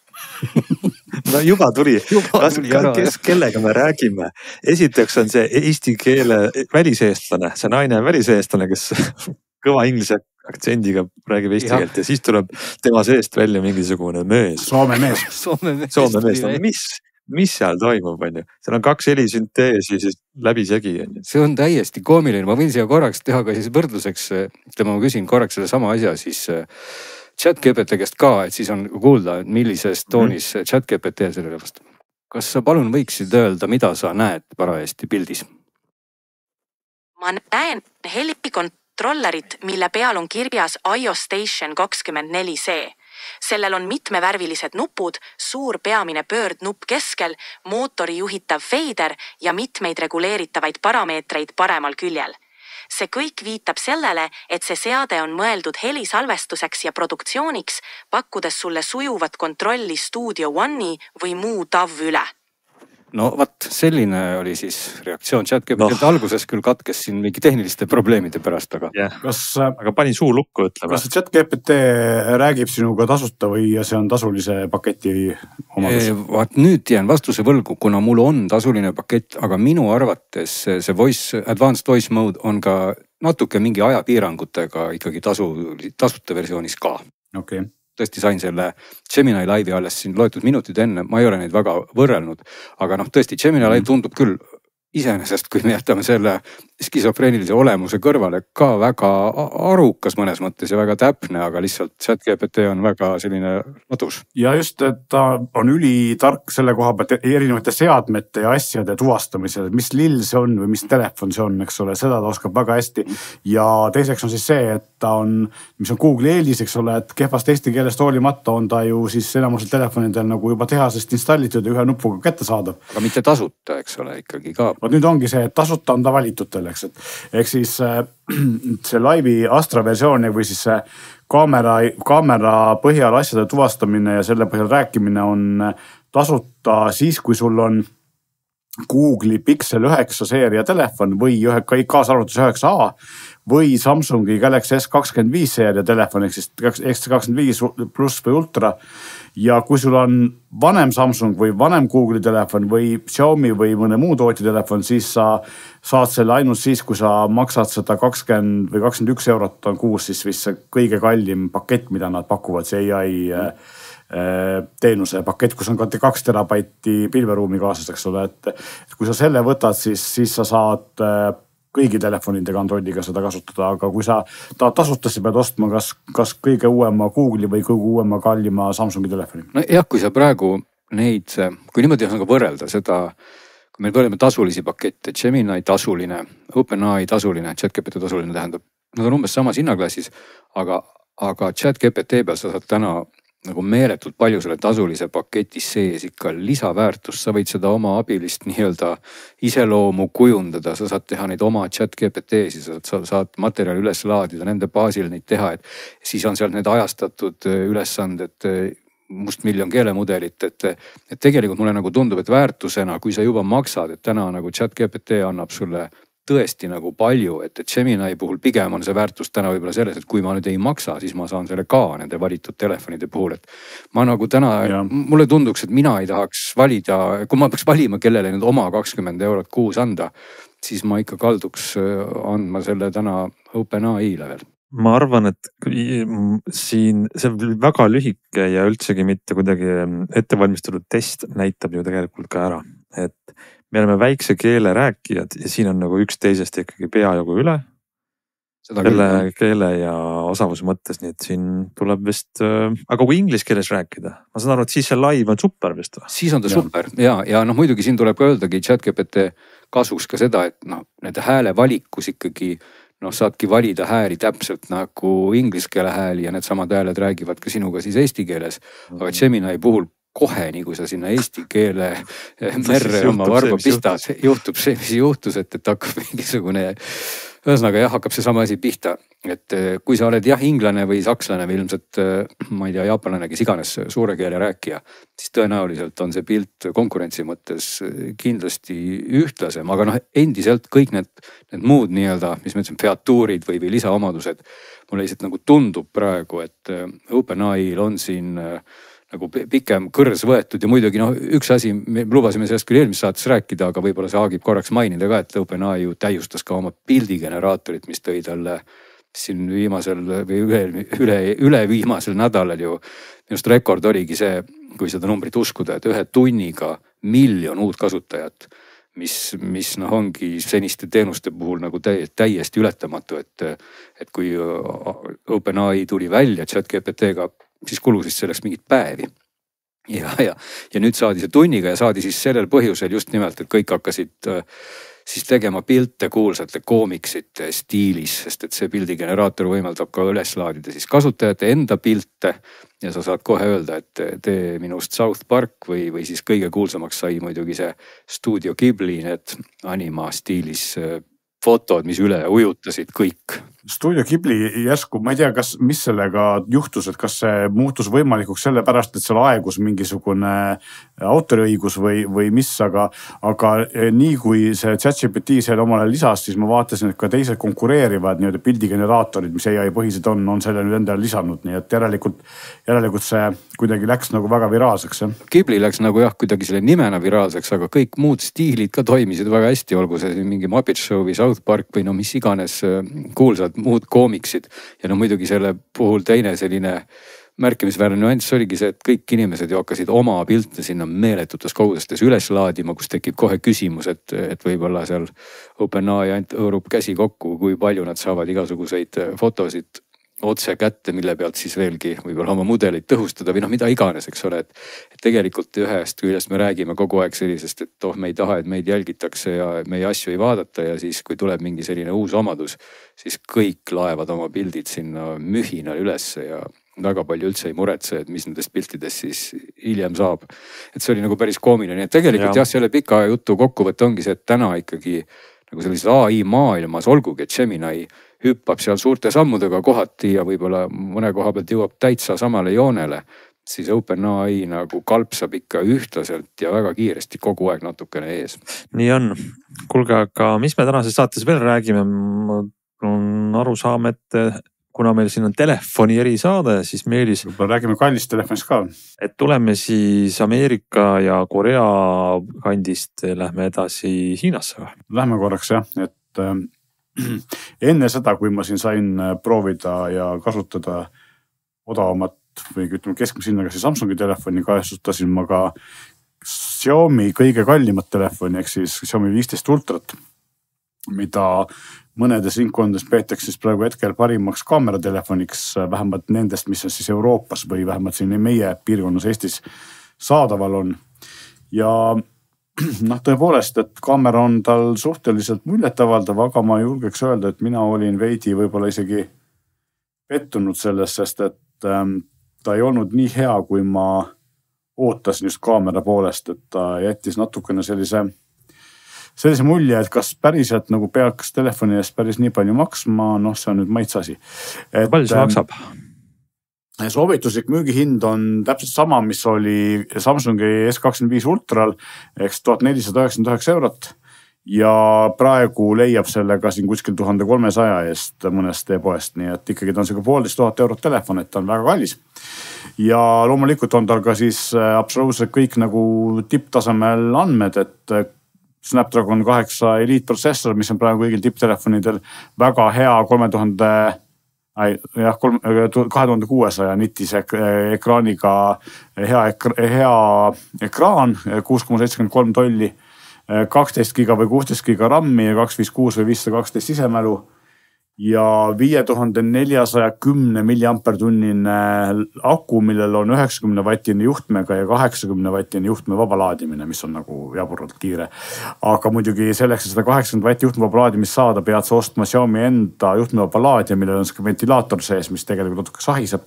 No juba tuli. Kes kellega me räägime? Esiteks on see eesti keele väliseestlane, see naine väliseestlane, kes kõva inglise aktsendiga räägib eesti keelt ja siis tuleb tema seest välja mingisugune mees. Soome mees. Soome mees. Mis seal toimub, on ju? Seal on 2 helisünteesi siis läbi segi. See on täiesti koomiline. Ma võin siia korraks teha ka siis võrdluseks, ma küsin korraks selle sama asja siis ChatGPT käest ka, et siis on kuulda, millises toonis ChatGPT sellele vastab. Kas sa palun võiksid öelda, mida sa näed parajasti pildis? Ma näen helikontrollerit, mille peal on kirjas IO Station 24C. Sellel on mitmevärvilised nupud, suur peamine pöördnupp keskel, mootori juhitav feider ja mitmeid reguleeritavaid parameetreid paremal küljel. See kõik viitab sellele, et see seade on mõeldud helisalvestuseks ja produktsiooniks, pakkudes sulle sujuvat kontrolli Studio One'i või muu TAV üle. No selline oli siis reaktsioon ChatGPT. Alguses küll katkes siin mingi tehniliste probleemide pärast, aga... Aga pani suu lukku ütlema. Kas ChatGPT räägib sinuga tasuta või see on tasulise paketi omadus? Nüüd jään vastuse võlgu, kuna mul on tasuline pakett, aga minu arvates see Advanced Voice Mode on ka natuke mingi ajapiirangutega ikkagi tasuta versioonis ka. Okei. Tõesti sain selle Gemini Live'i alles siin loetud minutid enne, ma ei ole neid väga võrrelnud, aga tõesti Gemini Live tundub küll iseenesest, kui me jätame selle skisofreenilise olemuse kõrvale ka väga arukas mõnes mõttes ja väga täpne, aga lihtsalt ChatGPT on väga selline ladus. Ja just, et ta on ülitark selle koha pealt erinevate seadmete ja asjade tuvastamisel, mis lill see on või mis telefon see on, eks ole, seda ta oskab väga hästi. Ja teiseks on siis see, et ta on, mis on Google eelis, eks ole, et kehvast eesti keelest hoolimata on ta ju siis enamusel telefonidel nagu juba tehasest installitud ja ühe nupuga kätte saadav. Aga mitte tasuta, eks ole, ikkagi ka. Nüüd ongi see, et tasuta on ta valitutele, eks. Ehk siis see Live'i Astra versioon või siis see kaamera põhjal asjade tuvastamine ja selle põhjal rääkimine on tasuta siis, kui sul on Google'i Pixel 9 seeria telefon või kaasa arvatus 9A või Samsungi Galaxy S25 seeria telefon ehk siis S25 pluss või ultra. Ja kui sul on vanem Samsung või vanem Google'i telefon või Xiaomi või mõne muu tootja telefon, siis sa saad selle ainult siis, kui sa maksad seda 20 või 21 eurot on kuus, siis vist see kõige kallim pakett, mida nad pakuvad, see AI teenuse pakett, kus on ka 2 terabaiti pilveruumi kaasas, eks ole, et kui sa selle võtad, siis sa saad kõigi telefonidega Androidiga seda kasutada, aga kui sa tahad tasuta, siis pead ostma kas kõige uuema Google'i või kõige uuema kallima Samsungi telefoni. No jah, kui sa praegu neid, kui niimoodi on võrrelda seda, kui meil võrrelda tasulisi pakette, Gemini tasuline, OpenAI tasuline, ChatGPT tasuline tähendab, nad on umbes samas hinnaklassis, aga ChatGPT peal sa saad täna nagu meeletult palju selle tasulise paketi sees ikka lisaväärtust, sa võid seda oma abilist nii-öelda iseloomu kujundada, sa saad teha neid oma ChatGPT-si, sa saad materjali üles laadida, nende baasil neid teha, et siis on seal need ajastatud ülesanded, mustmiljon keelemudelit, et tegelikult mulle nagu tundub, et väärtusena, kui sa juba maksad, et täna nagu ChatGPT annab sulle tõesti nagu palju, et Gemini puhul pigem on see väärtus täna võib-olla selles, et kui ma nüüd ei maksa, siis ma saan selle ka nende valitud telefonide puhul, et ma nagu täna, mulle tunduks, et mina ei tahaks valida, kui ma peaks valima, kellele nüüd oma 20 eurot kuus anda, siis ma ikka kalduks andma selle täna OpenAI-le veel. Ma arvan, et siin see väga lühike ja üldsegi mitte kuidagi ettevalmistatud test näitab ju tegelikult ka ära, et me oleme väikse keele rääkijad ja siin on nagu üks teisest ikkagi peajagu üle. Selle keele ja osavuse mõttes, nii et siin tuleb vist, aga kui inglise keeles rääkida, ma saan aru, et siis see live on super vist või? Siis on ta super ja noh, muidugi siin tuleb ka öeldagi ChatGPT kasuks ka seda, et noh, nende hääle valikus ikkagi saadki valida hääli täpselt nagu inglise keele hääli ja need samad hääled räägivad ka sinuga siis eesti keeles, aga Gemini puhul kohe, nii kui sa sinna eesti keele merre oma varba pistad, juhtub see, mis juhtus, et hakkab mingisugune, ühesõnaga jah, hakkab see sama asi pihta. Et kui sa oled jah inglane või sakslane või ilmselt, ma ei tea, jaapanlane, kes iganes suure keele rääkija, siis tõenäoliselt on see pilt konkurentsi mõttes kindlasti ühtlasem, aga endiselt kõik need muud nii-öelda, mis me ütlesime, featuurid või lisaomadused, mulle lihtsalt nagu tundub praegu, et OpenAI-l on siin nagu pikem kõrs võetud ja muidugi üks asi, me lubasime sellest küll eelmises saates rääkida, aga võib-olla see haagib korraks mainida ka, et OpenAI ju täiustas ka oma pildigeneraatorit, mis tõi talle siin viimasel või üle viimasel nädalal ju minust rekord oligi see, kui seda numbrit uskuda, et 1 tunniga 1 miljon uut kasutajat, mis ongi seniste teenuste puhul nagu täiesti ületamatu, et kui OpenAI tuli välja ChatGPT-ga, siis kulusid selleks mingit päevi. Ja nüüd saadi see tunniga ja saadi siis sellel põhjusel just nimelt, et kõik hakkasid siis tegema pilte kuulsate koomiksite stiilis, sest et see pildigeneraator võimaldab ka üles laadida siis kasutajate enda pilte ja sa saad kohe öelda, et tee minust South Park või siis kõige kuulsamaks sai muidugi see Studio Ghibli need anima stiilis fotod, mis üle ujutasid kõik. Studio Ghibli järsku, ma ei tea, mis sellega juhtus, et kas see muutus võimalikuks sellepärast, et seal aegus mingisugune autoriõigus või mis, aga nii kui see ChatGPT selle omale lisas, siis ma vaatasin, et ka teised konkureerivad nii-öelda pildigeneraatorid, mis AI põhised on selle nüüd endale lisanud, nii et järelikult see kuidagi läks nagu väga viraalseks. Ghibli läks nagu jah, kuidagi selle nimena viraalseks, aga kõik muud stiilid ka toimisid väga hästi, olgu see mingi Muppet Show või South Park või mis iganes kuulsad muud koomiksid ja muidugi selle puhul teine selline märkimisväärne nüanss oligi see, et kõik inimesed ju hakkasid oma pilte sinna meeletutes kogustes üles laadima, kus tekib kohe küsimus, et võib-olla seal OpenAI ainult õõrub käsi kokku, kui palju nad saavad igasuguseid fotosid otse kätte, mille pealt siis veelgi võib-olla oma mudelit tõhustada või mida iganes, eks ole, et tegelikult ühest küljest me räägime kogu aeg sellisest, et me ei taha, et meid jälgitakse ja meie asju ei vaadata ja siis, kui tuleb mingi selline uus omadus, siis kõik laevad oma pildid sinna mühinal ülesse ja väga palju üldse ei muretse, et mis nendest piltidest siis hiljem saab. Et see oli nagu päris koomiline, et tegelikult jah, selle pika jutu kokkuvõte ongi see, et täna ikkagi nagu sellises AI maailmas, olgugi et Gemini hüppab seal suurte sammudega kohati ja võib-olla mõne koha pealt jõuab täitsa samale joonele, siis OpenAI nagu kalpsab ikka ühtlaselt ja väga kiiresti kogu aeg natukene ees. Nii on. Kuulge, aga mis me tänases saates veel räägime? On aru saama, et kuna meil siin on telefoni erisaade, siis Meelis... Räägime kallist telefonist ka. Et tuleme siis Ameerika ja Korea kandist, lähme edasi Hiinasse või? Lähme korraks jah, et enne seda, kui ma siin sain proovida ja kasutada odavamat või ütleme keskmise hinnaga siis Samsungi telefoni, kasutasin ma ka Xiaomi kõige kallimat telefoni, ehk siis Xiaomi 15 Ultrat, mida mõnedes ringkondades peetakse siis praegu hetkel parimaks kaameratelefoniks, vähemalt nendest, mis on siis Euroopas või vähemalt siin meie piirkonnas Eestis saadaval on. Ja tõepoolest, et kaamera on tal suhteliselt muljetavaldav, aga ma julgeks öelda, et mina olin veidi võib-olla isegi pettunud sellest, sest et ta ei olnud nii hea, kui ma ootasin just kaamera poolest, et ta jättis natukene sellise mulje, et kas päriselt nagu peaks telefoni eest päris nii palju maksma, see on nüüd maitsasi. Palju see maksab? Soovituslik müügihind on täpselt sama, mis oli Samsungi S25 Ultral, ehk 1499 eurot. Ja praegu leiab sellega siin kuskil 1300 eest mõnest e-poest, nii et ikkagi ta on sellega 1500 eurot telefon, et ta on väga kallis. Ja loomulikult on tal ka siis absoluutselt kõik nagu tipptasemel andmed, et Snapdragon 8 Elite protsessor, mis on praegu kõigil tipptelefonidel väga hea 2600 nitise ekraaniga hea ekraan, 6,73 tolli, 12 giga või 16 giga RAM-i ja 256 või 512 sisemälu ja 5410 milliampertunnine aku, millel on 90 vattine juhtmega ja 80 vattine juhtme vaba laadimine, mis on nagu jaburalt kiire. Aga muidugi selleks, et seda 80 vatti juhtme vaba laadimist saada, pead sa ostma Xiaomi enda juhtme vaba laadija, millel on see ventilaator sees, mis tegelikult natuke sahiseb.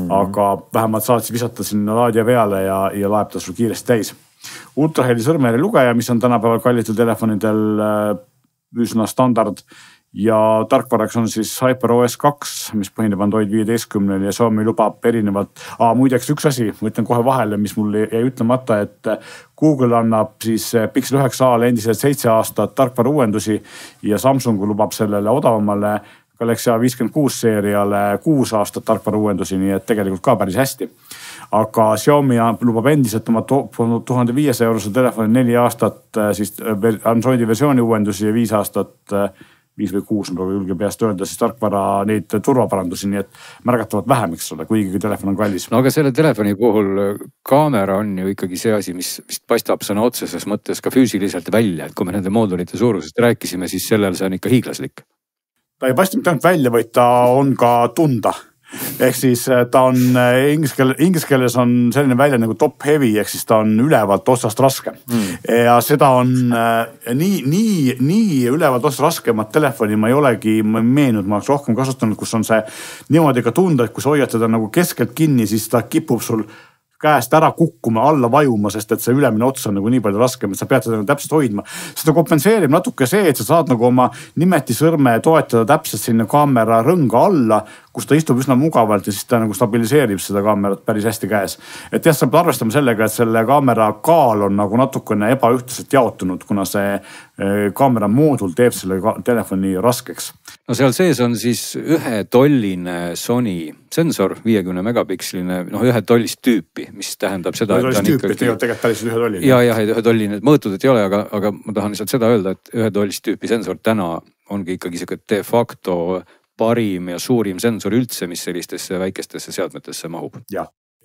Aga vähemalt saad siis visata sinna laadija peale ja laeb ta sul kiiresti täis. Ultraheli sõrmejälje lugeja, mis on tänapäeval kallitel telefonidel üsna standard ja tarkvaraks on siis HyperOS 2, mis põhineb Android 15 ja Xiaomi lubab erinevalt. Muideks üks asi, ma ütlen kohe vahele, mis mul jäi ütlemata, et Google annab siis Pixel 9a endiselt 7 aastat tarkvara uuendusi ja Samsung lubab sellele odavamale Galaxy A56 seeriale 6 aastat tarkvara uuendusi, nii et tegelikult ka päris hästi. Aga Xiaomi lubab endiselt oma 1500 eurose telefoni 4 aastat siis Androidi versiooni uuendusi ja 5 aastat 5 või 6 on praegu julge peast öelda, siis tarkvara neid turvaparandusi, nii et märgatavalt vähem, eks ole, kuigi telefon on kallis. No aga selle telefoni puhul kaamera on ju ikkagi see asi, mis paistab sõna otseses mõttes ka füüsiliselt välja, et kui me nende moodulite suurusest rääkisime, siis sellel see on ikka hiiglaslik. Ta ei paista mitte ainult välja, vaid ta on ka tunda. Ehk siis ta on inglise keeles on selline välja nagu top heavy, ehk siis ta on ülevalt otsast raske. Ja seda on nii ülevalt otsast raskemat telefoni ma ei olegi meenunud, ma oleks rohkem kasutanud, kus on see niimoodi ka tunda, et kui sa hoiad teda nagu keskelt kinni, siis ta kipub sul käest ära kukkuma, alla vajuma, sest et see ülemine ots on nagu nii palju raskem, et sa pead seda täpselt hoidma. Seda kompenseerib natuke see, et sa saad nagu oma nimeti sõrme toetada täpselt sinna kaamera rõnga alla, kus ta istub üsna mugavalt ja siis ta nagu stabiliseerib seda kaamerat päris hästi käes. Et jah, sa pead arvestama sellega, et selle kaamera kaal on nagu natukene ebaühtlaselt jaotunud, kuna see kaamera moodul teeb selle telefoni raskeks. No seal sees on siis 1 tolline Sony sensor, 50 megapiksline, ühe tollist tüüpi, mis tähendab seda, et ta on ikkagi... Tegelikult päris 1 tolline. Ja, 1 tolline, mõõtudet ei ole, aga ma tahan lihtsalt seda öelda, et 1 tollist tüüpi sensor täna ongi ikkagi see de facto parim ja suurim sensor üldse, mis sellistesse väikestesse seadmetesse mahub.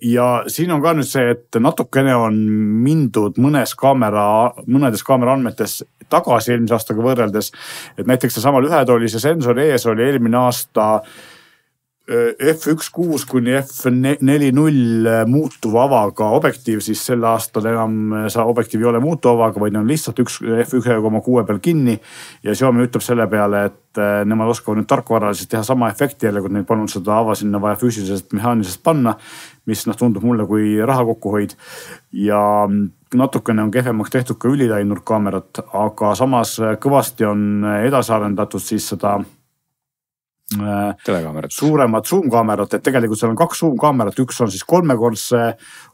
Ja siin on ka nüüd see, et natukene on mindud mõnedes kaamera andmetes tagasi eelmise aastaga võrreldes, et näiteks see samal 1 tollise sensori ees oli eelmine aasta F1.6 kuni F4.0 muutuva avaga objektiiv, siis sel aastal enam see objektiiv ei ole muutuva avaga, vaid on lihtsalt üks F1.6 peal kinni ja Xiaomi ütleb selle peale, et nemad oskavad nüüd tarkvaraliselt teha sama efekti jälle, kui neil polnud seda ava sinna vaja füüsiliselt mehaaniliselt panna, mis tundub mulle kui raha kokkuhoid ja natukene on kehvemaks tehtud ka ülilainur kaamerat, aga samas kõvasti on edasi arendatud siis seda suuremat zoom-kaamerat, et tegelikult seal on 2 zoom-kaamerat, üks on siis 3-kordse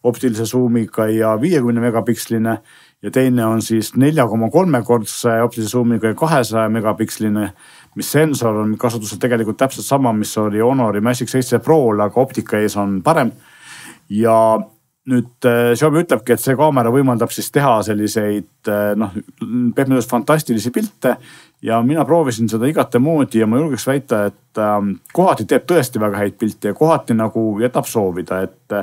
optilise zoomiga ja 50 megapiksline ja teine on siis 4,3-kordse optilise zoomiga ja 200 megapiksline, mis sensor on kasutusel tegelikult täpselt sama, mis oli Honori Magic 7 Pro'l, aga optika ees on parem. Ja nüüd Xiaomi ütlebki, et see kaamera võimaldab siis teha selliseid pehmelt fantastilisi pilte ja mina proovisin seda igate moodi ja ma julgeks väita, et kohati teeb tõesti väga häid pilte ja kohati nagu jätab soovida, et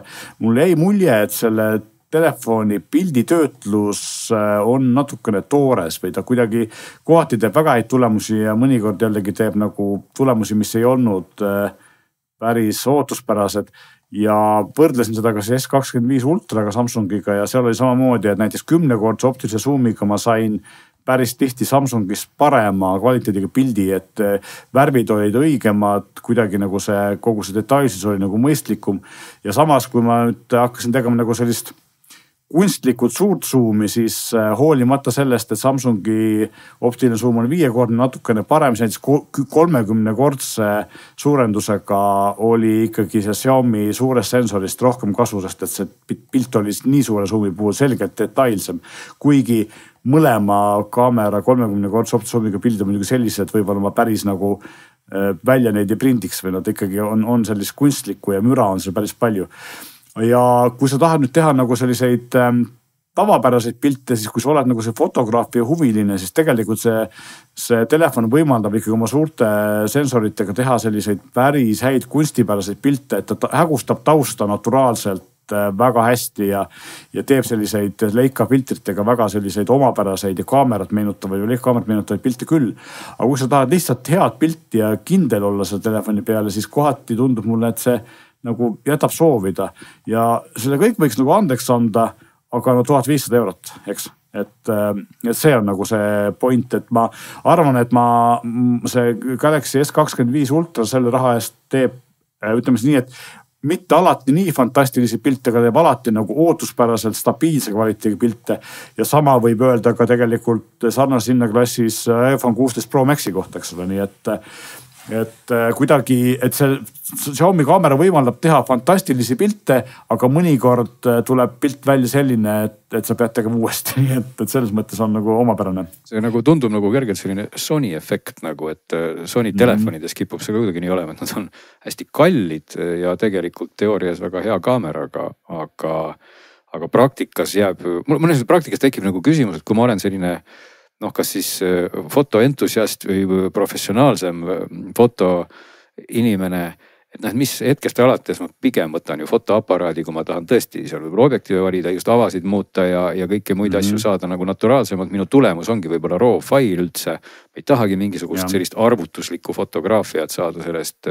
mul jäi mulje, et selle telefoni pilditöötlus on natukene toores või ta kuidagi kohati teeb väga häid tulemusi ja mõnikord jällegi teeb nagu tulemusi, mis ei olnud päris ootuspärased. Ja võrdlesin seda ka S25 Ultraga Samsungiga ja seal oli samamoodi, et näiteks 10-kordse optilise zoomiga ma sain päris tihti Samsungis parema kvaliteediga pildi, et värvid olid õigemad, kuidagi nagu kogu see detailsus oli nagu mõistlikum. Ja samas, kui ma nüüd hakkasin tegema nagu sellist kunstlikult suurt zoomi, siis hoolimata sellest, et Samsungi optiline zoom on 5-kordne natukene parem, siis 30-kordse suurendusega oli ikkagi see Xiaomi suurest sensorist rohkem kasu, sest et see pilt oli nii suure zoomi puhul selgelt detailsem. Kuigi mõlema kaamera 30-kordse optilise zoomiga pildid on muidugi sellised, võib-olla ma päris nagu välja neid ei prindiks või nad ikkagi on sellist kunstlikku ja müra on seal päris palju. Ja kui sa tahad nüüd teha nagu selliseid tavapäraseid pilte, siis kui sa oled nagu see fotograafi huviline, siis tegelikult see telefon võimaldab ikkagi oma suurte sensoritega teha selliseid päris häid kunstipäraseid pilte, et ta hägustab tausta naturaalselt väga hästi ja teeb selliseid Leica filtritega väga selliseid omapäraseid ja kaamerat meenutavaid pilte küll. Aga kui sa tahad lihtsalt head pilti ja kindel olla selle telefoni peale, siis kohati tundub mulle, et see nagu jätab soovida ja selle kõik võiks nagu andeks anda, aga 1500 eurot, eks. Et see on nagu see point, et ma arvan, et see Galaxy S25 Ultra selle raha eest teeb, ütleme nii, et mitte alati nii fantastilisi pilte, aga teeb alati nagu ootuspäraselt stabiilse kvaliteediga pilte ja sama võib öelda ka tegelikult sarnases hinnaklassis iPhone 16 Pro Maxi kohta, eks ole, nii et kuidagi, et see Xiaomi kaamera võimaldab teha fantastilisi pilte, aga mõnikord tuleb pilt välja selline, et sa pead tegema uuesti, et selles mõttes on nagu omapärane. See nagu tundub nagu kergelt selline Sony efekt nagu, et Sony telefonides kipub see kuidagi nii olema, et nad on hästi kallid ja tegelikult teoorias väga hea kaameraga, aga praktikas jääb, mõnes praktikas tekib nagu küsimus, et kui ma olen selline kas siis fotoentusiast või professionaalsem fotoinimene, et mis hetkest alates ma pigem võtan ju fotoaparaadi, kui ma tahan tõesti seal võib-olla objektiive valida, just avasid muuta ja kõiki muid asju saada nagu naturaalsemalt. Minu tulemus ongi võib-olla raw file üldse. Ma ei tahagi mingisugust sellist arvutuslikku fotograafiat saada sellest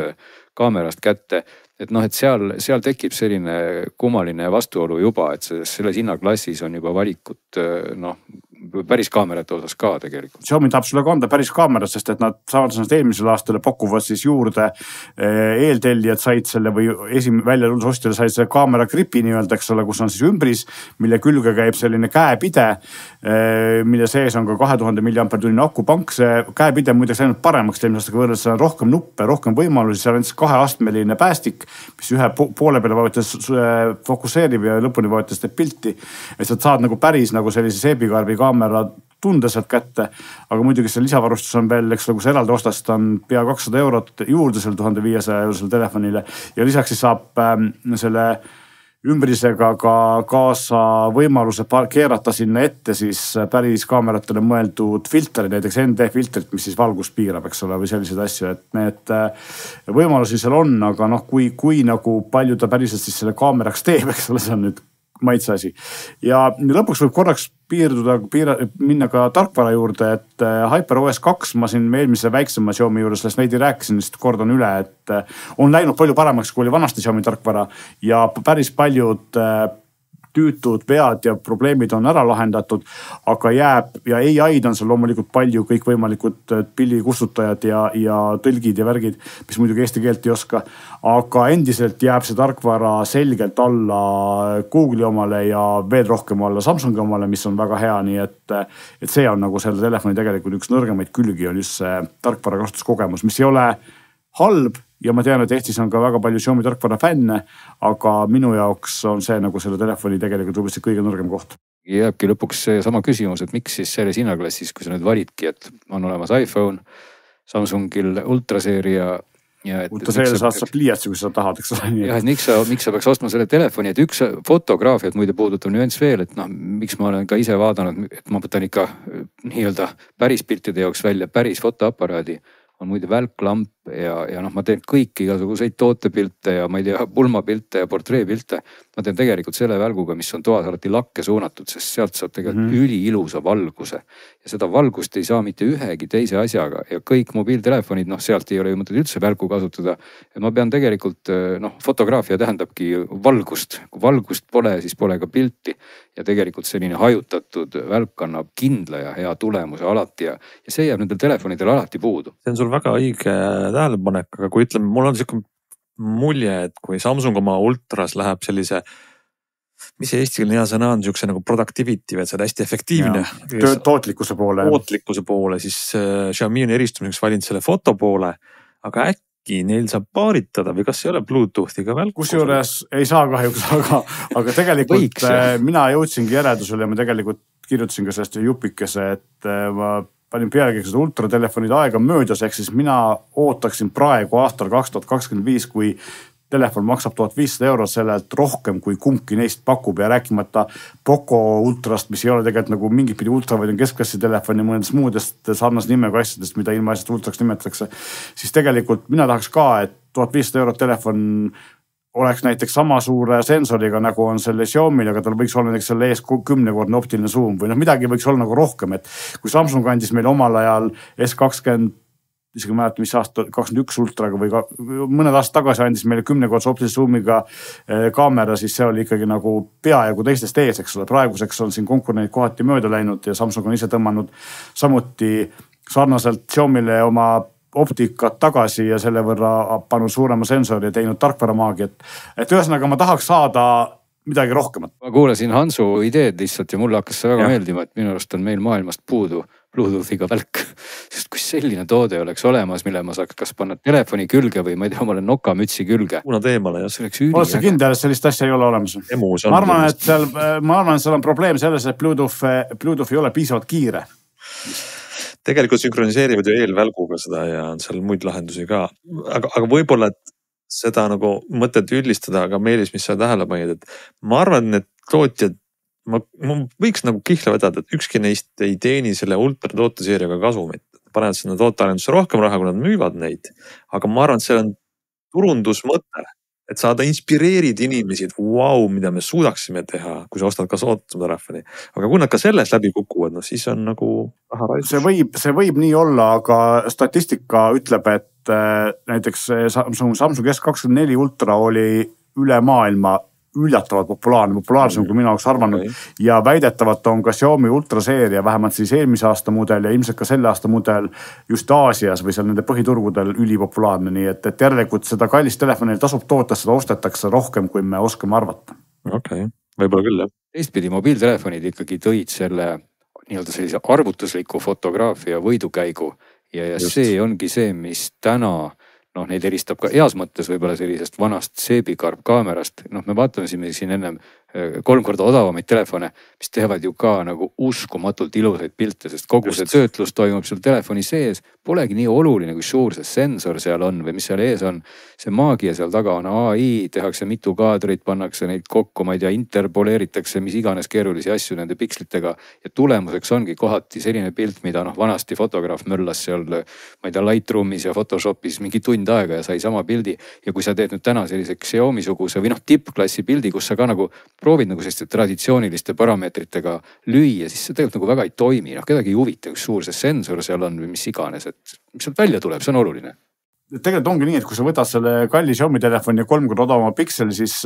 kaamerast kätte. Et seal tekib selline kummaline vastuolu juba, et selles hinnaklassis on juba valikut päris kaamerate osas ka tegelikult. Xiaomi tahab sulle kanda päris kaamerat, sest et nad saavad eelmisel aastale pakuvad siis juurde eeltellijad said selle või väljalulus ostjale said selle kaamera gripi nii-öelda, eks ole, kus on siis ümbris, mille külge käib selline käepide, mille sees on ka 2000 mAh akupank. See käepide muideks ainult paremaks eelmisel aastaga võrreldes, seal on rohkem nuppe, rohkem võimalusi, seal on siis 2-astmeline päästik, mis ühe poole peale vaadates fokusseerib ja lõpuni vaadates teeb pilti. Et sa saad nagu päris nagu sellise seebikarbi kaamera tunde sealt kätte, aga muidugi see lisavarustus on veel, eks kui sa eraldi ostast on pea 200 eurot juurde selle 1500 eurosele telefonile ja lisaks siis saab selle ümbrisega ka kaasa võimaluse keerata sinna ette siis päris kaameratele mõeldud filteri, näiteks ND filtrit, mis siis valgust piirab, eks ole, või selliseid asju, et need võimalusi seal on, aga kui nagu palju ta päriselt siis selle kaameraks teeb, eks ole, see on nüüd maitse asi. Ja lõpuks võib korraks minna ka tarkvara juurde, et HyperOS 2 ma siin eelmise väiksema Xiaomi juures sellest veidi rääkisin, lihtsalt kordan üle, et on läinud palju paremaks, kui oli vanasti Xiaomi tarkvara ja päris paljud tüütud vead ja probleemid on ära lahendatud, aga jääb ja AI-d on seal loomulikult palju kõikvõimalikud pillikustutajad ja tõlgid ja värgid, mis muidugi eesti keelt ei oska, aga endiselt jääb see tarkvara selgelt alla Google'i omale ja veel rohkem alla Samsungi omale, mis on väga hea, nii et see on nagu selle telefoni tegelikult üks nõrgemaid külgi on just see tarkvara kasutuskogemus, mis ei ole halb ja ma tean, et Eestis on ka väga palju Xiaomi tarkvara fänne, aga minu jaoks on see nagu selle telefoni tegelikult võib-olla kõige nõrgem koht. Jääbki lõpuks sama küsimus, et miks siis selles hinnaklassis, kui sa nüüd validki, et on olemas iPhone, Samsungil ultraseeria ja ultraseeria saab pliiatsi, kui sa tahad, eks ole. Ja, et miks sa peaks ostma selle telefoni, et üks fotograafiat muide puudutab nüanss veel, et miks ma olen ka ise vaadanud, et ma võtan ikka nii-öelda päris piltide jaoks välja päris fotoaparaadi, on muide välklamp ja ma teen kõiki igasuguseid tootepilte ja ma ei tea, pulmapilte ja portreepilte. Ma teen tegelikult selle välguga, mis on toas alati lakke suunatud, sest sealt saab tegelikult üliilusa valguse. Ja seda valgust ei saa mitte ühegi teise asjaga ja kõik mobiiltelefonid, sealt ei ole ju mõtet üldse välku kasutada. Ja ma pean tegelikult, fotograafia tähendabki valgust. Kui valgust pole, siis pole ka pilti. Ja tegelikult selline hajutatud välk annab kindla ja hea tulemuse alati ja see jääb nendel telefonidel alati puudu. See on sul väga õige tähelepanek, aga kui ütleme, mul on selline mulje, et kui Samsung oma ultras läheb sellise, mis see eestikeelne hea sõna on, niisuguse nagu productivity, et see on hästi efektiivne. Tootlikkuse poole. Siis Xiaomi on eristumiseks valinud selle foto poole, aga äkki neil saab paaritada või kas ei ole Bluetoothi ka välku? Kusjuures ei saa kahjuks, aga tegelikult mina jõudsingi järeldusele ja ma tegelikult kirjutasin ka sellest jupikese, et ma panin pealegi seda ultratelefonide aega möödas, ehk siis mina ootaksin praegu aastal 2025, kui telefon maksab 1500 eurot sellelt rohkem, kui kumbki neist pakub ja rääkimata Poco ultrast, mis ei ole tegelikult nagu mingit pidi ultra, vaid on keskklassi telefon ja mõnedest muudest sarnas nimega asjadest, mida ilma asjast ultraks nimetatakse, siis tegelikult mina tahaks ka, et 1500 eurot telefon oleks näiteks sama suure sensoriga, nagu on selle Xiaomi, aga tal võiks olla näiteks selle ees 10-kordne optiline zoom või midagi võiks olla nagu rohkem, et kui Samsung andis meile omal ajal S20, isegi mäleta, mis aasta 21 ultraga või mõned aastad tagasi andis meile 10-kordse optilise zoomiga kaamera, siis see oli ikkagi nagu peaaegu teistest ees, eks ole. Praeguseks on siin konkurendid kohati mööda läinud ja Samsung on ise tõmmanud samuti sarnaselt Xiaomile oma optikat tagasi ja selle võrra pannud suurema sensori ja teinud tarkvaramaagiat. Et ühesõnaga ma tahaks saada midagi rohkemat. Ma kuulasin Hansu ideed lihtsalt ja mulle hakkas see väga meeldima, et minu arust on meil maailmast puudu Bluetoothiga välk. Sest kui selline toode oleks olemas, mille ma saaks kas panna telefoni külge või ma ei tea, omale nokamütsi külge. Kuna teemale ja see oleks üli. Oled sa kindel, et sellist asja ei ole olemas? Ma arvan, et seal on probleem selles, et Bluetooth ei ole piisavalt kiire. Tegelikult sünkroniseerivad ju eelvälguga seda ja on seal muid lahendusi ka. Aga võib-olla, et seda nagu mõtet üldistada, aga Meelis, mis sa tähele panid, et ma arvan, et tootjad, ma võiks nagu kihla vedada, et ükski neist ei teeni selle ultra tooteseeriaga kasumit. Panevad sinna tootearendusse rohkem raha, kui nad müüvad neid. Aga ma arvan, et see on turundusmõte. Et saada inspireerid inimesi, et mida me suudaksime teha, kui sa ostad ka soodsama telefoni. Aga kui nad ka sellest läbi kukuvad, siis on nagu raha raisus. See võib nii olla, aga statistika ütleb, et näiteks Samsung S24 Ultra oli üle maailma üllatavalt populaarsem kui mina oleks arvanud ja väidetavalt on ka Xiaomi ultraseeria, vähemalt siis eelmise aasta mudel ja ilmselt ka selle aasta mudel just Aasias või seal nende põhiturgudel ülipopulaarne, nii et järelikult seda kallist telefonil tasub toota, seda ostetakse rohkem, kui me oskame arvata. Võib-olla küll, jah. Teistpidi mobiiltelefonid ikkagi tõid selle nii-öelda sellise arvutusliku fotograafia võidukäigu ja see ongi see, mis täna neid eristab ka heas mõttes võib-olla sellisest vanast seebikarb kaamerast. Me vaatame siin ennem 3 korda odavamaid telefone, mis teevad ju ka nagu uskumatult ilusaid pilte, sest kogu see töötlus toimub seal telefoni sees. Polegi nii oluline, kui suur see sensor seal on või mis seal ees on. See maagia seal taga on AI, tehakse mitu kaadrit, pannakse neid kokku, ma ei tea, interpoleeritakse mis iganes keerulisi asju nende pikslitega ja tulemuseks ongi kohati selline pilt, mida vanasti fotograaf möllas seal, ma ei tea, Lightroomis ja Photoshopis mingi tund aega ja sai sama pildi. Ja kui sa teed nüüd täna selliseks Xiaomi-suguse või tippklassi pildi, kus sa ka nagu proovid nagu selliste traditsiooniliste parameetritega lüüa, siis see tegelikult nagu väga ei toimi. Kedagi ei huvita, kui suur see sensor seal on või mis iganes, et mis sealt välja tuleb, see on oluline. Tegelikult ongi nii, et kui sa võtad selle kalli Xiaomi telefoni ja 3 korda odavama pikseli, siis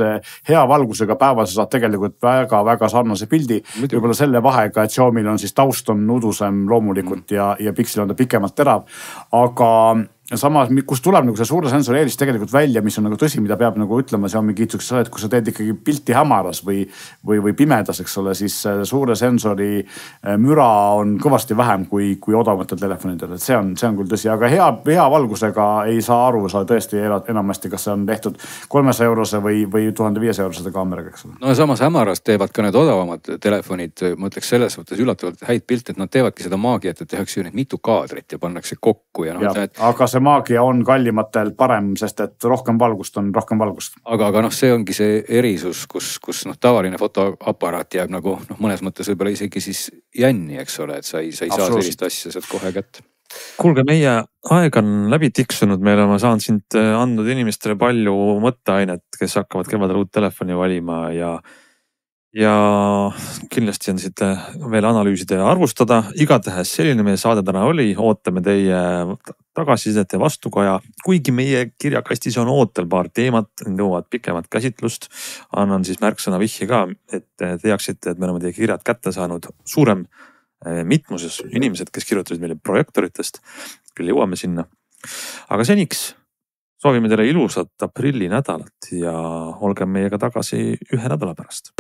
hea valgusega päeval sa saad tegelikult väga sarnase pildi. Võib-olla selle vahega, et Xiaomil on siis taust on udusem loomulikult ja piksel on ta pikemalt terav. Aga samas, kus tuleb nagu see suure sensori eelis tegelikult välja, mis on nagu tõsi, mida peab nagu ütlema, see on mingi itsuks, et kui sa teed ikkagi pilti hämaras või pimedas, eks ole, siis suure sensori müra on kõvasti vähem kui odavamatel telefonidel. Et see on küll tõsi, aga hea valgusega ei saa aru, sa tõesti enamasti, kas see on tehtud 300 eurose või 1500 eurose kaameraga, eks ole. No samas hämaras teevad ka need odavamad telefonid, ma ütleks selles mõttes üllatavalt häid pilte, et nad teevadki seda maagiat, et tehakse ju need mitu kaadrit ja pannakse kokku ja aga see maagia on kallimatel parem, sest et rohkem valgust on rohkem valgust. Aga see ongi see erisus, kus tavaline fotoaparaat jääb nagu mõnes mõttes võib-olla isegi siis jänni, eks ole, et sa ei saa sellist asja sealt kohe kätte. Kuulge, meie aeg on läbi tiksunud, meil on saanud sind andnud inimestele palju mõtteainet, kes hakkavad kevadel uut telefoni valima ja kindlasti on siit veel analüüsida ja arvustada. Igatahes selline meie saade täna oli, ootame teie tagasisidet ja vastukaja. Kuigi meie kirjakastis on ootel paar teemat, nõuavad pikemat käsitlust. Annan siis märksõna vihje ka, et teaksite, et me oleme teie kirjad kätte saanud suurem mitmuses inimesed, kes kirjutasid meile projektoritest. Küll jõuame sinna. Aga seniks soovime teile ilusat aprilli nädalat ja olge meiega tagasi 1 nädala pärast.